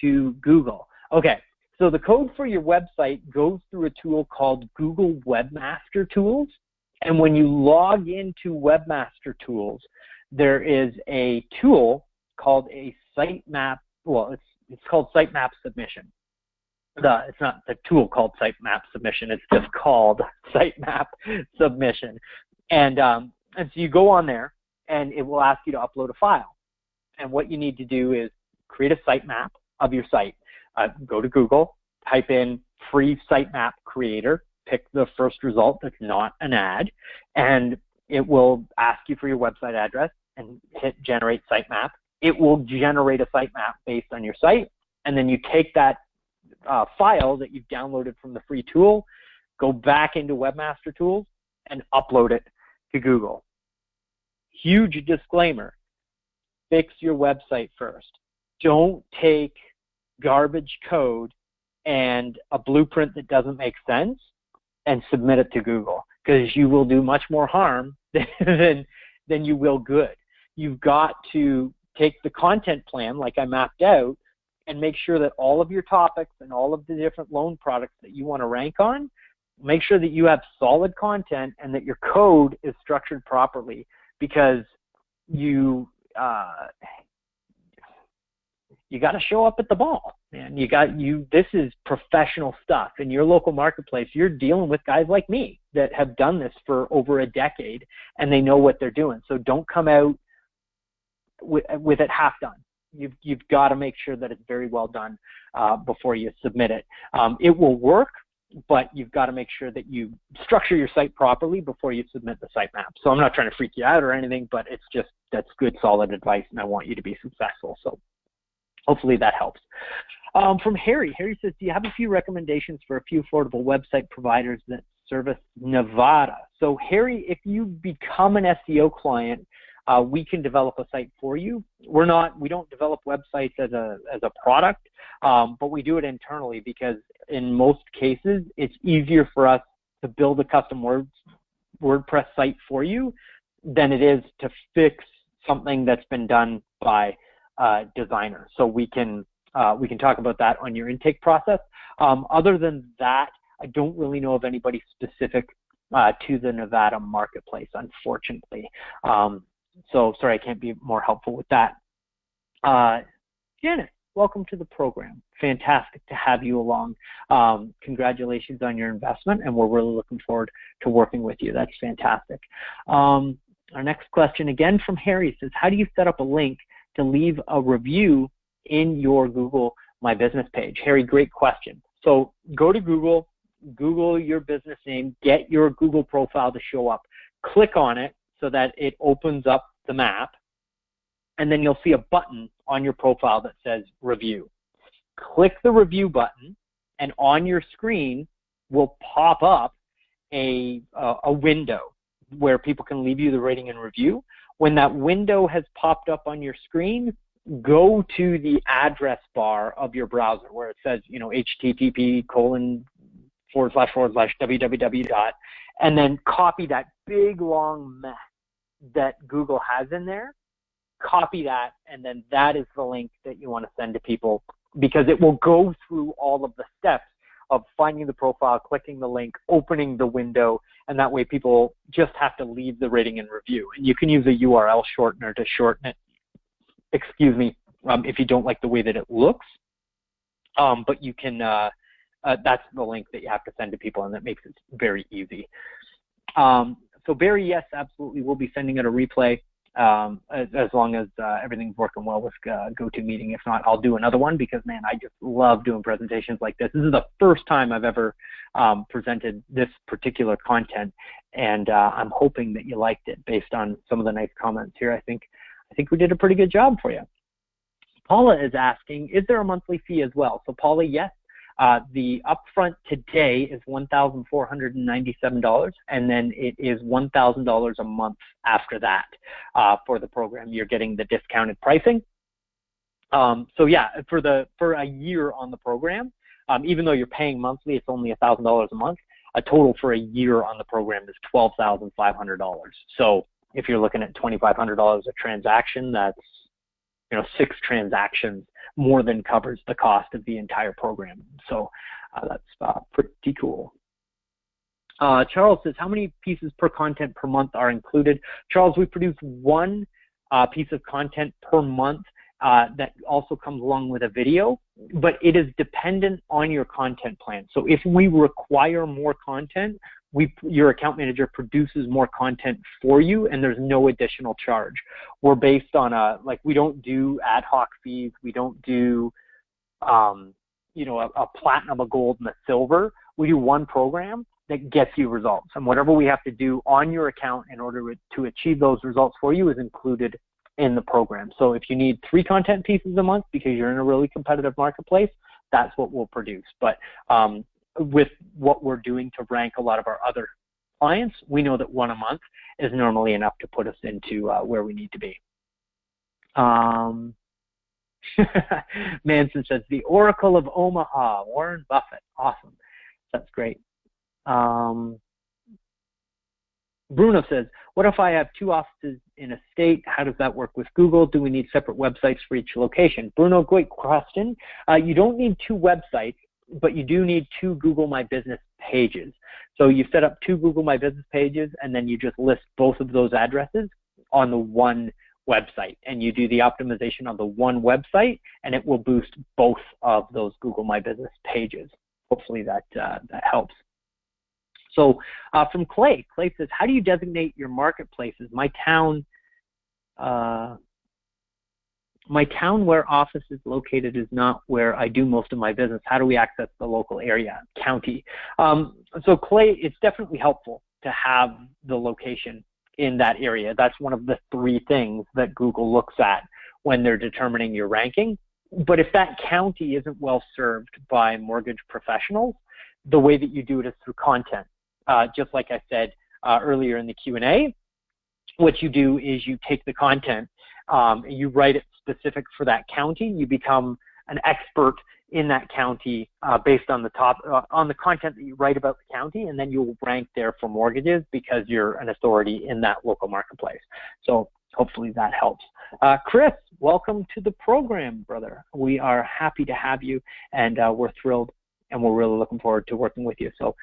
to Google? Okay, so the code for your website goes through a tool called Google Webmaster Tools. And when you log into Webmaster Tools, there is a tool called a sitemap. Well, it's called sitemap submission. It's not the tool called sitemap submission. It's just called sitemap submission. And so you go on there, and it will ask you to upload a file. And what you need to do is create a sitemap of your site. Go to Google, type in free sitemap creator, pick the first result that's not an ad, and it will ask you for your website address and hit generate sitemap. It will generate a sitemap based on your site, and then you take that file that you've downloaded from the free tool, go back into Webmaster Tools, and upload it to Google. Huge disclaimer, fix your website first. Don't take garbage code and a blueprint that doesn't make sense and submit it to Google, because you will do much more harm than you will good. You've got to take the content plan like I mapped out and make sure that all of your topics and all of the different loan products that you want to rank on, make sure that you have solid content and that your code is structured properly, because you got to show up at the ball, man. This is professional stuff. In your local marketplace, you're dealing with guys like me that have done this for over a decade and they know what they're doing. So don't come out with it half done. You've got to make sure that it's very well done before you submit it. It will work, but you've got to make sure that you structure your site properly before you submit the sitemap. So I'm not trying to freak you out or anything, but it's just, that's good, solid advice, and I want you to be successful. So hopefully that helps. From Harry says, do you have a few recommendations for a few affordable website providers that service Nevada? So Harry, if you become an SEO client, we can develop a site for you. We don't develop websites as a product, but we do it internally, because in most cases it's easier for us to build a custom WordPress site for you than it is to fix something that's been done by a designer. So we can talk about that on your intake process. Other than that, I don't really know of anybody specific to the Nevada marketplace, unfortunately. So sorry, I can't be more helpful with that. Janet, welcome to the program. Fantastic to have you along. Congratulations on your investment, and we're really looking forward to working with you. That's fantastic. Our next question, again from Harry, says, how do you set up a link to leave a review in your Google My Business page? Harry, great question. So go to Google, Google your business name, get your Google profile to show up. Click on it so that it opens up the map, and then you'll see a button on your profile that says review. Click the review button, and on your screen will pop up a window where people can leave you the rating and review. When that window has popped up on your screen, go to the address bar of your browser where it says, http://www. And then copy that big long mess that Google has in there. Copy that, and then that is the link that you want to send to people, because it will go through all of the steps of finding the profile, clicking the link, opening the window, and that way people just have to leave the rating and review. And you can use a URL shortener to shorten it, if you don't like the way that it looks. But you can, that's the link that you have to send to people, and that makes it very easy. So Barry, yes, absolutely, we'll be sending out a replay as long as everything's working well with GoToMeeting. If not, I'll do another one because, man, I just love doing presentations like this. This is the first time I've ever presented this particular content, and I'm hoping that you liked it based on some of the nice comments here. I think we did a pretty good job for you. Paula is asking, is there a monthly fee as well? So Paula, yes. The upfront today is $1,497, and then it is $1,000 a month after that for the program. You're getting the discounted pricing. So yeah, for a year on the program, even though you're paying monthly, it's only $1,000 a month. A total for a year on the program is $12,500. So if you're looking at $2,500 a transaction, that's 6 transactions more than covers the cost of the entire program. So that's pretty cool. Charles says, how many pieces per content per month are included? Charles, we produce 1 piece of content per month that also comes along with a video, but it is dependent on your content plan. So if we require more content, your account manager produces more content for you, and there's no additional charge. We're based on we don't do ad hoc fees. We don't do, a platinum, a gold, and a silver. We do one program that gets you results, and whatever we have to do on your account in order to achieve those results for you is included in the program. So if you need 3 content pieces a month because you're in a really competitive marketplace, that's what we'll produce. But with what we're doing to rank a lot of our other clients, we know that 1 a month is normally enough to put us into where we need to be. Manson says, the Oracle of Omaha, Warren Buffett. Awesome. That's great. Bruno says, what if I have 2 offices in a state? How does that work with Google? Do we need separate websites for each location? Bruno, great question. You don't need 2 websites, but you do need 2 Google My Business pages. So you set up 2 Google My Business pages, and then you just list both of those addresses on the one website, and you do the optimization on the one website, and it will boost both of those Google My Business pages. Hopefully that helps. So from Clay says, how do you designate your marketplaces? My town where office is located is not where I do most of my business. How do we access the local area, county? So Clay, it's definitely helpful to have the location in that area. That's one of the 3 things that Google looks at when they're determining your ranking. But if that county isn't well served by mortgage professionals, the way that you do it is through content. Just like I said earlier in the Q&A, what you do is you take the content, you write it specific for that county. You become an expert in that county based on the content that you write about the county, and then you'll rank there for mortgages because you're an authority in that local marketplace. So hopefully that helps. Chris, welcome to the program, brother. We are happy to have you, and we're thrilled, and we're really looking forward to working with you. So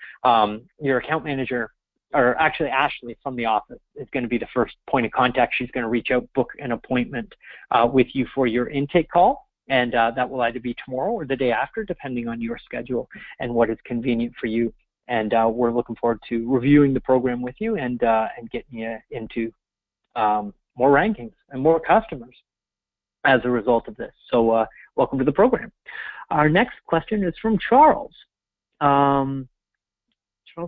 your account manager, or actually Ashley from the office, is going to be the first point of contact. She's going to reach out, book an appointment with you for your intake call, and that will either be tomorrow or the day after, depending on your schedule and what is convenient for you. And we're looking forward to reviewing the program with you and getting you into more rankings and more customers as a result of this. So welcome to the program. Our next question is from Charles. Charles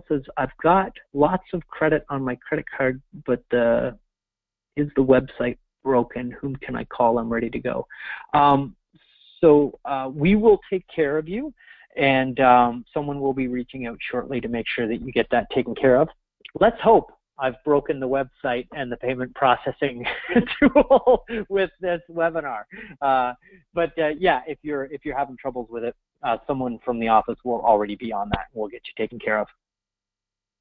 says, I've got lots of credit on my credit card, but is the website broken? Whom can I call? I'm ready to go. So we will take care of you, and someone will be reaching out shortly to make sure that you get that taken care of. Let's hope I've broken the website and the payment processing tool with this webinar. But yeah, if you're having troubles with it, someone from the office will already be on that, and we'll get you taken care of.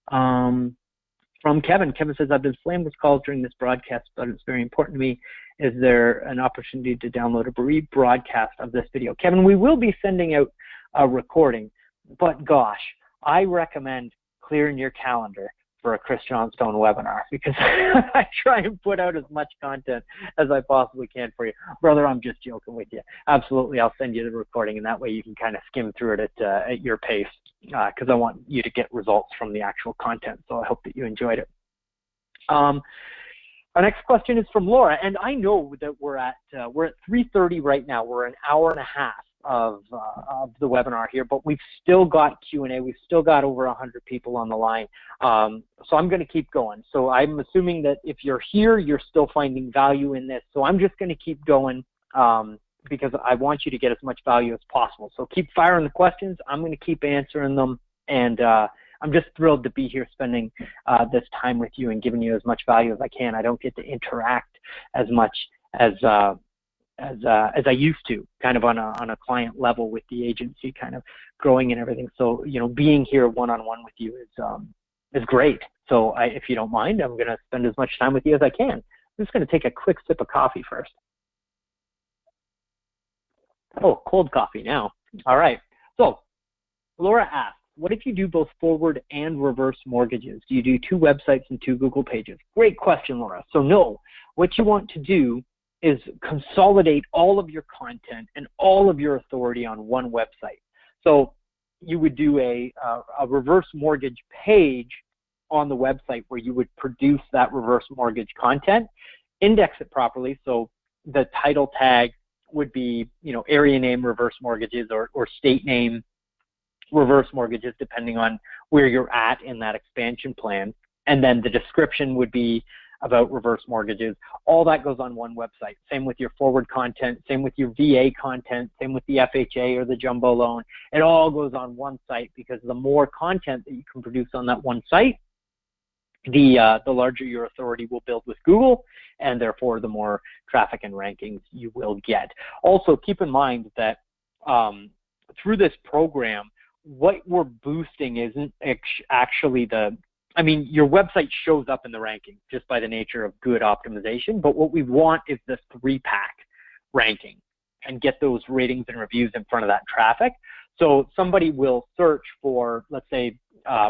From Kevin says, I've been slammed with calls during this broadcast, but it's very important to me. Is there an opportunity to download a rebroadcast of this video? Kevin, we will be sending out a recording, but gosh, I recommend clearing your calendar for a Chris Johnstone webinar, because I try and put out as much content as I possibly can for you. Brother, I'm just joking with you. Absolutely, I'll send you the recording, and that way you can kind of skim through it at your pace, because I want you to get results from the actual content. So I hope that you enjoyed it. Our next question is from Laura, and I know that we're at 3:30 right now. We're an hour and a half of the webinar here, but we've still got Q&A. We've still got over 100 people on the line, so I'm going to keep going. So I'm assuming that if you're here, you're still finding value in this. So I'm just going to keep going because I want you to get as much value as possible. So keep firing the questions. I'm going to keep answering them, and I'm just thrilled to be here spending this time with you and giving you as much value as I can. I don't get to interact as much as I used to, kind of on a client level with the agency, kind of growing and everything. So, you know, being here one-on-one with you is great. So if you don't mind, I'm going to spend as much time with you as I can. I'm just going to take a quick sip of coffee first. Oh, cold coffee now. All right. So Laura asks, what if you do both forward and reverse mortgages? Do you do 2 websites and 2 Google pages? Great question, Laura. So no, what you want to do is consolidate all of your content and all of your authority on one website. So you would do a reverse mortgage page on the website where you would produce that reverse mortgage content, index it properly. So the title tag would be, you know, area name reverse mortgages or state name reverse mortgages, depending on where you're at in that expansion plan. And then the description would be about reverse mortgages. All that goes on one website. Same with your forward content, same with your VA content, same with the FHA or the jumbo loan. It all goes on one site, because the more content that you can produce on that one site, the larger your authority will build with Google, and therefore the more traffic and rankings you will get. Also, keep in mind that through this program, what we're boosting isn't actually your website shows up in the rankings just by the nature of good optimization, but what we want is the 3-pack ranking and get those ratings and reviews in front of that traffic. So somebody will search for, let's say,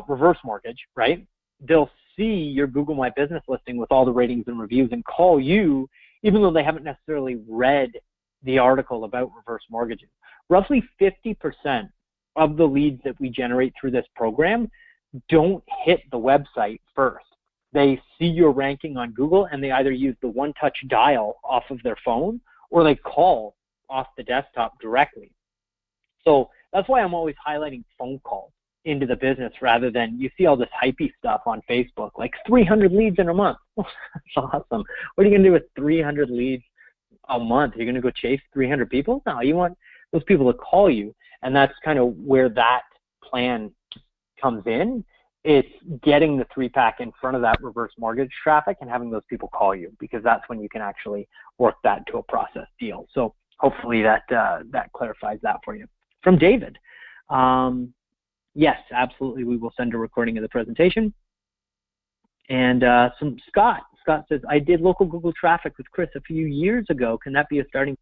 reverse mortgage, right? They'll see your Google My Business listing with all the ratings and reviews and call you, even though they haven't necessarily read the article about reverse mortgages. Roughly 50% of the leads that we generate through this program don't hit the website first. They see your ranking on Google and they either use the one-touch dial off of their phone or they call off the desktop directly. So that's why I'm always highlighting phone calls into the business rather than, you see all this hypey stuff on Facebook, like 300 leads in a month. That's awesome. What are you going to do with 300 leads a month? You're going to go chase 300 people? No, you want those people to call you. And that's kind of where that plan comes in. It's getting the 3-pack in front of that reverse mortgage traffic and having those people call you, because that's when you can actually work that to a process deal. So hopefully that clarifies that for you. From David, yes, absolutely, we will send a recording of the presentation. And some Scott says, I did local Google traffic with Chris a few years ago. Can that be a starting?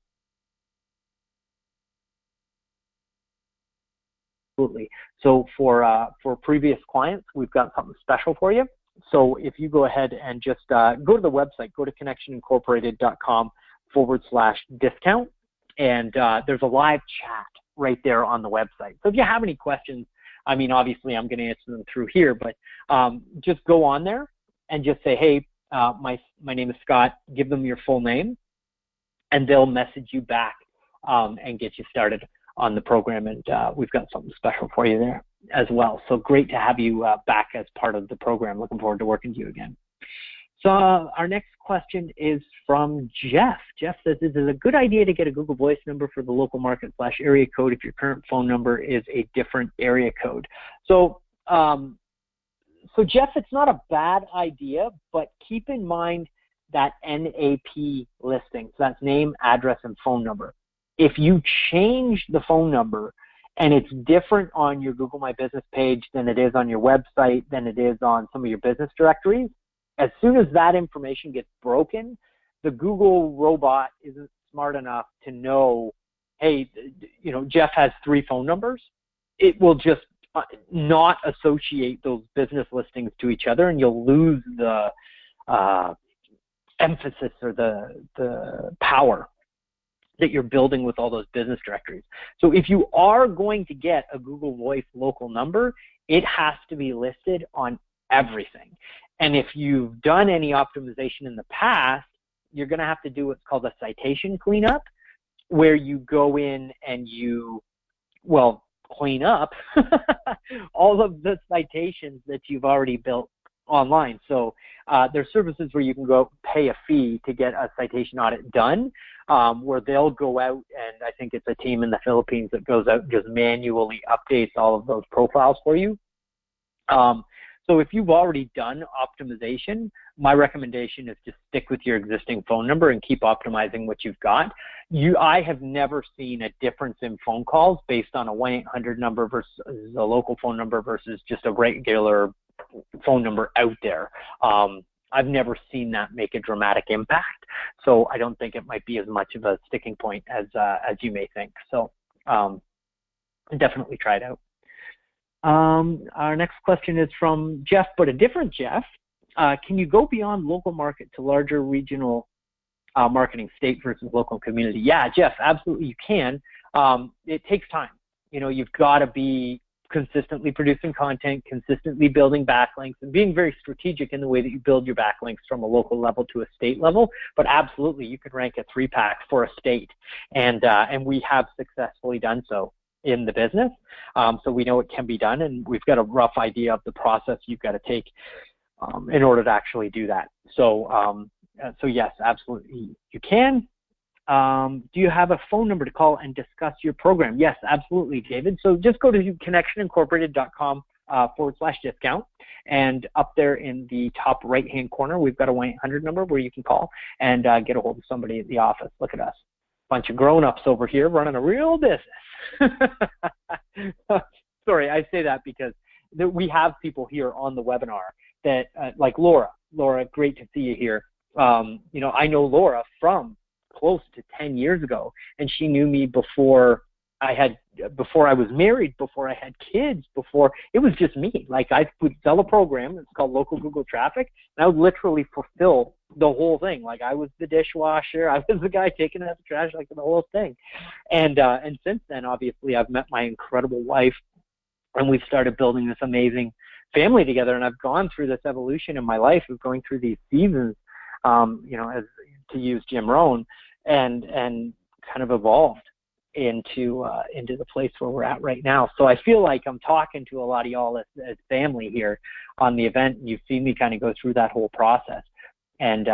Absolutely. So for previous clients, we've got something special for you. So if you go ahead and just go to the website, go to connectionincorporated.com/discount, and there's a live chat right there on the website. So if you have any questions, I mean, obviously I'm going to answer them through here, but just go on there and just say, hey, my name is Scott, give them your full name, and they'll message you back and get you started on the program, and we've got something special for you there as well. So great to have you back as part of the program. Looking forward to working with you again. So our next question is from Jeff. Jeff says, this is a good idea to get a Google Voice number for the local market / area code if your current phone number is a different area code. So, Jeff, it's not a bad idea, but keep in mind that NAP listing. So that's name, address, and phone number. If you change the phone number and it's different on your Google My Business page than it is on your website, than it is on some of your business directories, as soon as that information gets broken, the Google robot isn't smart enough to know, hey, you know, Jeff has 3 phone numbers. It will just not associate those business listings to each other, and you'll lose the emphasis or the power that you're building with all those business directories. So if you are going to get a Google Voice local number, it has to be listed on everything. And if you've done any optimization in the past, you're going to have to do what's called a citation cleanup, where you go in and you, well, clean up all of the citations that you've already built online. So there's services where you can go pay a fee to get a citation audit done, where they'll go out, and I think it's a team in the Philippines that goes out and just manually updates all of those profiles for you. So if you've already done optimization, my recommendation is to stick with your existing phone number and keep optimizing what you've got. I have never seen a difference in phone calls based on a 1-800 number versus a local phone number versus just a regular phone number out there. I've never seen that make a dramatic impact, so I don't think it might be as much of a sticking point as you may think. So definitely try it out. Our next question is from Jeff, but a different Jeff. Can you go beyond local market to larger regional marketing, state versus local community? Yeah, Jeff, absolutely you can. It takes time. You know, you've got to be consistently producing content, consistently building backlinks, and being very strategic in the way that you build your backlinks from a local level to a state level. But absolutely, you could rank a 3-pack for a state, and we have successfully done so in the business. So we know it can be done, and we've got a rough idea of the process you've got to take in order to actually do that. So, so yes, absolutely you can. Do you have a phone number to call and discuss your program? Yes, absolutely, David. So just go to connectionincorporated.com/discount, and up there in the top right-hand corner, we've got a 1-800 number where you can call and get a hold of somebody at the office. Look at us, bunch of grown-ups over here running a real business. Sorry, I say that because we have people here on the webinar that, like Laura. Laura, great to see you here. You know, I know Laura from close to 10 years ago, and she knew me before I was married, before I had kids, before it was just me. Like, I would sell a program, it's called Local Google Traffic, and I would literally fulfill the whole thing. Like, I was the dishwasher, I was the guy taking out the trash, like the whole thing. And since then, obviously, I've met my incredible wife, and we've started building this amazing family together. And I've gone through this evolution in my life of going through these seasons, you know, as to use Jim Rohn, and kind of evolved into the place where we're at right now. So I feel like I'm talking to a lot of y'all as family here on the event, and you've seen me kind of go through that whole process. And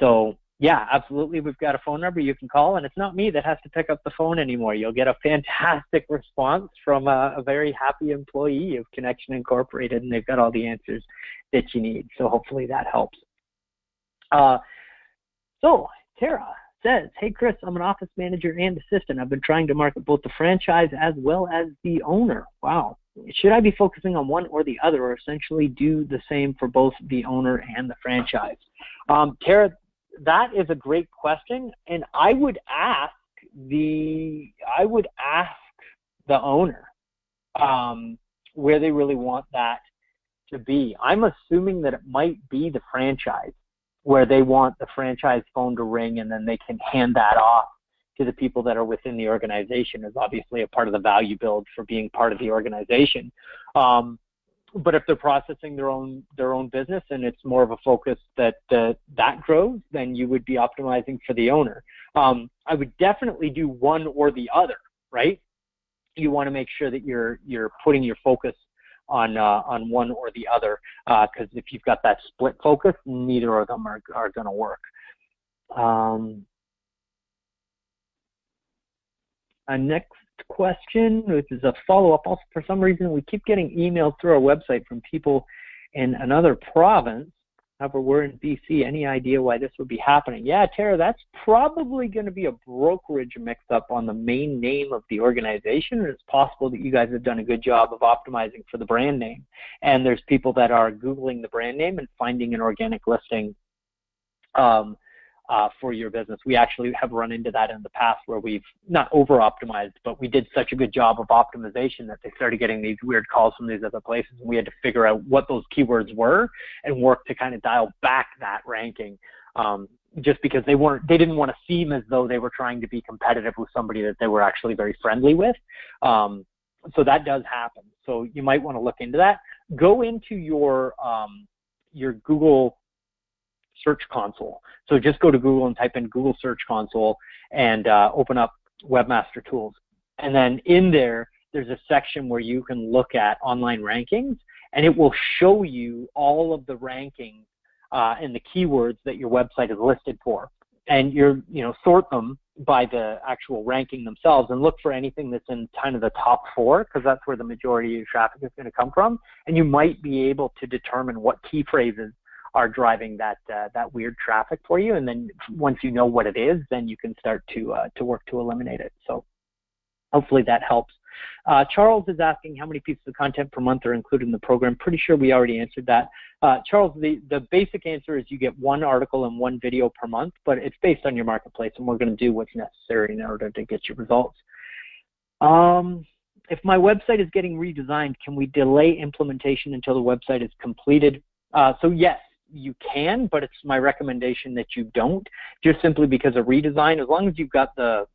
so yeah, absolutely, we've got a phone number you can call, and it's not me that has to pick up the phone anymore. You'll get a fantastic response from a very happy employee of Connection Incorporated, and they've got all the answers that you need. So hopefully that helps. So Tara says, hey Chris, I'm an office manager and assistant. I've been trying to market both the franchise as well as the owner. Wow. Should I be focusing on one or the other, or essentially do the same for both the owner and the franchise? Tara, that is a great question, and I would ask the owner where they really want that to be. I'm assuming that it might be the franchise, where they want the franchise phone to ring, and then they can hand that off to the people that are within the organization, is obviously a part of the value build for being part of the organization. But if they're processing their own business, and it's more of a focus that grows, then you would be optimizing for the owner. I would definitely do one or the other, right? You want to make sure that you're putting your focus on one or the other, because if you've got that split focus, neither of them are going to work. Next question, which is a follow-up. Also, for some reason, we keep getting emails through our website from people in another province. However, we're in BC. Any idea why this would be happening? Yeah, Tara, that's probably going to be a brokerage mix-up on the main name of the organization. It's possible that you guys have done a good job of optimizing for the brand name. And there's people that are Googling the brand name and finding an organic listing for your business. We actually have run into that in the past where we've not over-optimized, but we did such a good job of optimization that they started getting these weird calls from these other places, and we had to figure out what those keywords were and work to kind of dial back that ranking, just because they didn't want to seem as though they were trying to be competitive with somebody that they were actually very friendly with. So that does happen. So you might want to look into that. Go into your Google Search Console. So just go to Google and type in Google Search Console and open up Webmaster Tools. And then in there's a section where you can look at online rankings, and it will show you all of the rankings and the keywords that your website is listed for. And sort them by the actual ranking themselves and look for anything that's in kind of the top 4, because that's where the majority of your traffic is going to come from. And you might be able to determine what key phrases are driving that weird traffic for you. And then once you know what it is, then you can start to work to eliminate it. So hopefully that helps. Charles is asking how many pieces of content per month are included in the program. Pretty sure we already answered that. Charles, the basic answer is you get 1 article and 1 video per month, but it's based on your marketplace, and we're going to do what's necessary in order to get your results. If my website is getting redesigned, can we delay implementation until the website is completed? So yes, you can, but it's my recommendation that you don't, just simply because a redesign, as long as you've got the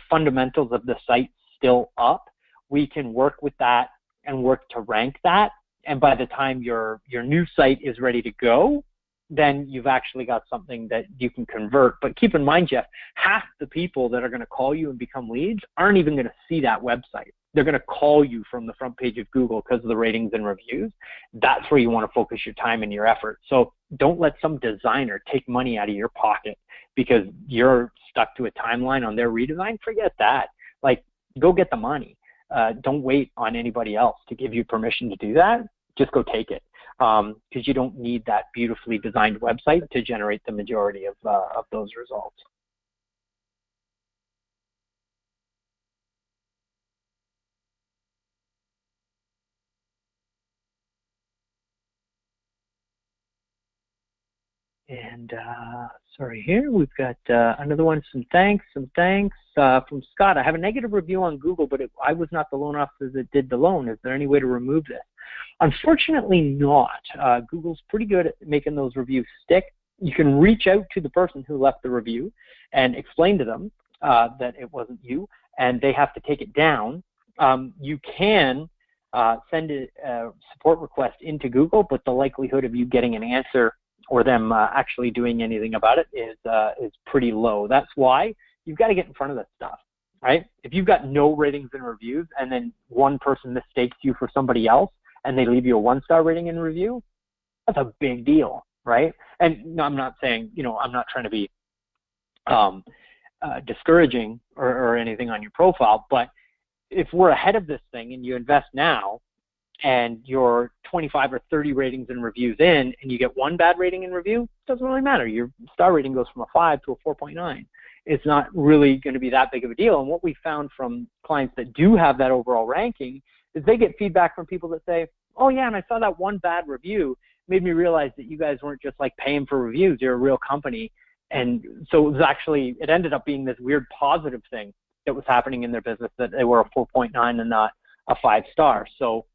fundamentals of the site still up, we can work with that and work to rank that. And by the time your new site is ready to go, then you've actually got something that you can convert. But keep in mind, Jeff, half the people that are going to call you and become leads aren't even going to see that website. They're going to call you from the front page of Google because of the ratings and reviews. That's where you want to focus your time and your effort. So don't let some designer take money out of your pocket because you're stuck to a timeline on their redesign. Forget that. Like, go get the money. Don't wait on anybody else to give you permission to do that. Just go take it, because you don't need that beautifully designed website to generate the majority of those results. And sorry, here we've got another one. Some thanks from Scott. I have a negative review on Google, but I was not the loan officer that did the loan. Is there any way to remove this? Unfortunately not. Google's pretty good at making those reviews stick. You can reach out to the person who left the review and explain to them that it wasn't you, and they have to take it down. You can send a support request into Google, but the likelihood of you getting an answer or them actually doing anything about it is pretty low. That's why you've got to get in front of this stuff, right? If you've got no ratings and reviews and then one person mistakes you for somebody else and they leave you a 1-star rating and review, that's a big deal, right? And no, I'm not saying, I'm not trying to be discouraging or anything on your profile, but if we're ahead of this thing and you invest now, and you're 25 or 30 ratings and reviews in, and you get 1 bad rating and review, it doesn't really matter. Your star rating goes from a 5 to a 4.9. It's not really going to be that big of a deal. And what we found from clients that do have that overall ranking is they get feedback from people that say, oh yeah, and I saw that 1 bad review, made me realize that you guys weren't just like paying for reviews, you're a real company. And so it ended up being this weird positive thing that was happening in their business, that they were a 4.9 and not a 5-star. So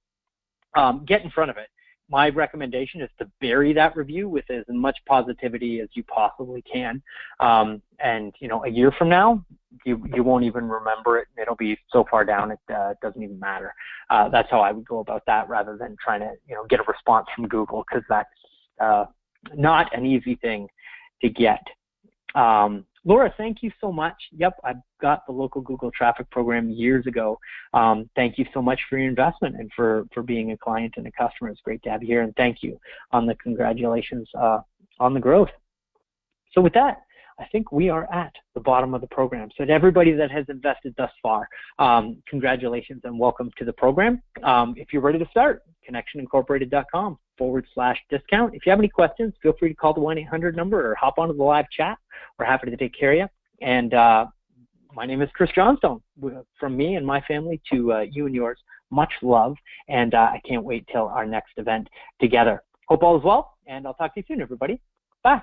get in front of it. My recommendation is to bury that review with as much positivity as you possibly can. And a year from now, you won't even remember it. It'll be so far down it doesn't even matter. That's how I would go about that, rather than trying to get a response from Google, because that's not an easy thing to get. Laura, thank you so much. Yep, I got the local Google traffic program years ago. Thank you so much for your investment and for being a client and a customer. It's great to have you here, and thank you on the congratulations on the growth. So with that, I think we are at the bottom of the program. So to everybody that has invested thus far, congratulations and welcome to the program. If you're ready to start, connectionincorporated.com/discount. If you have any questions, feel free to call the 1-800 number or hop onto the live chat. We're happy to take care of you. And my name is Chris Johnstone. From me and my family to you and yours, much love. And I can't wait till our next event together. Hope all is well, and I'll talk to you soon, everybody. Bye.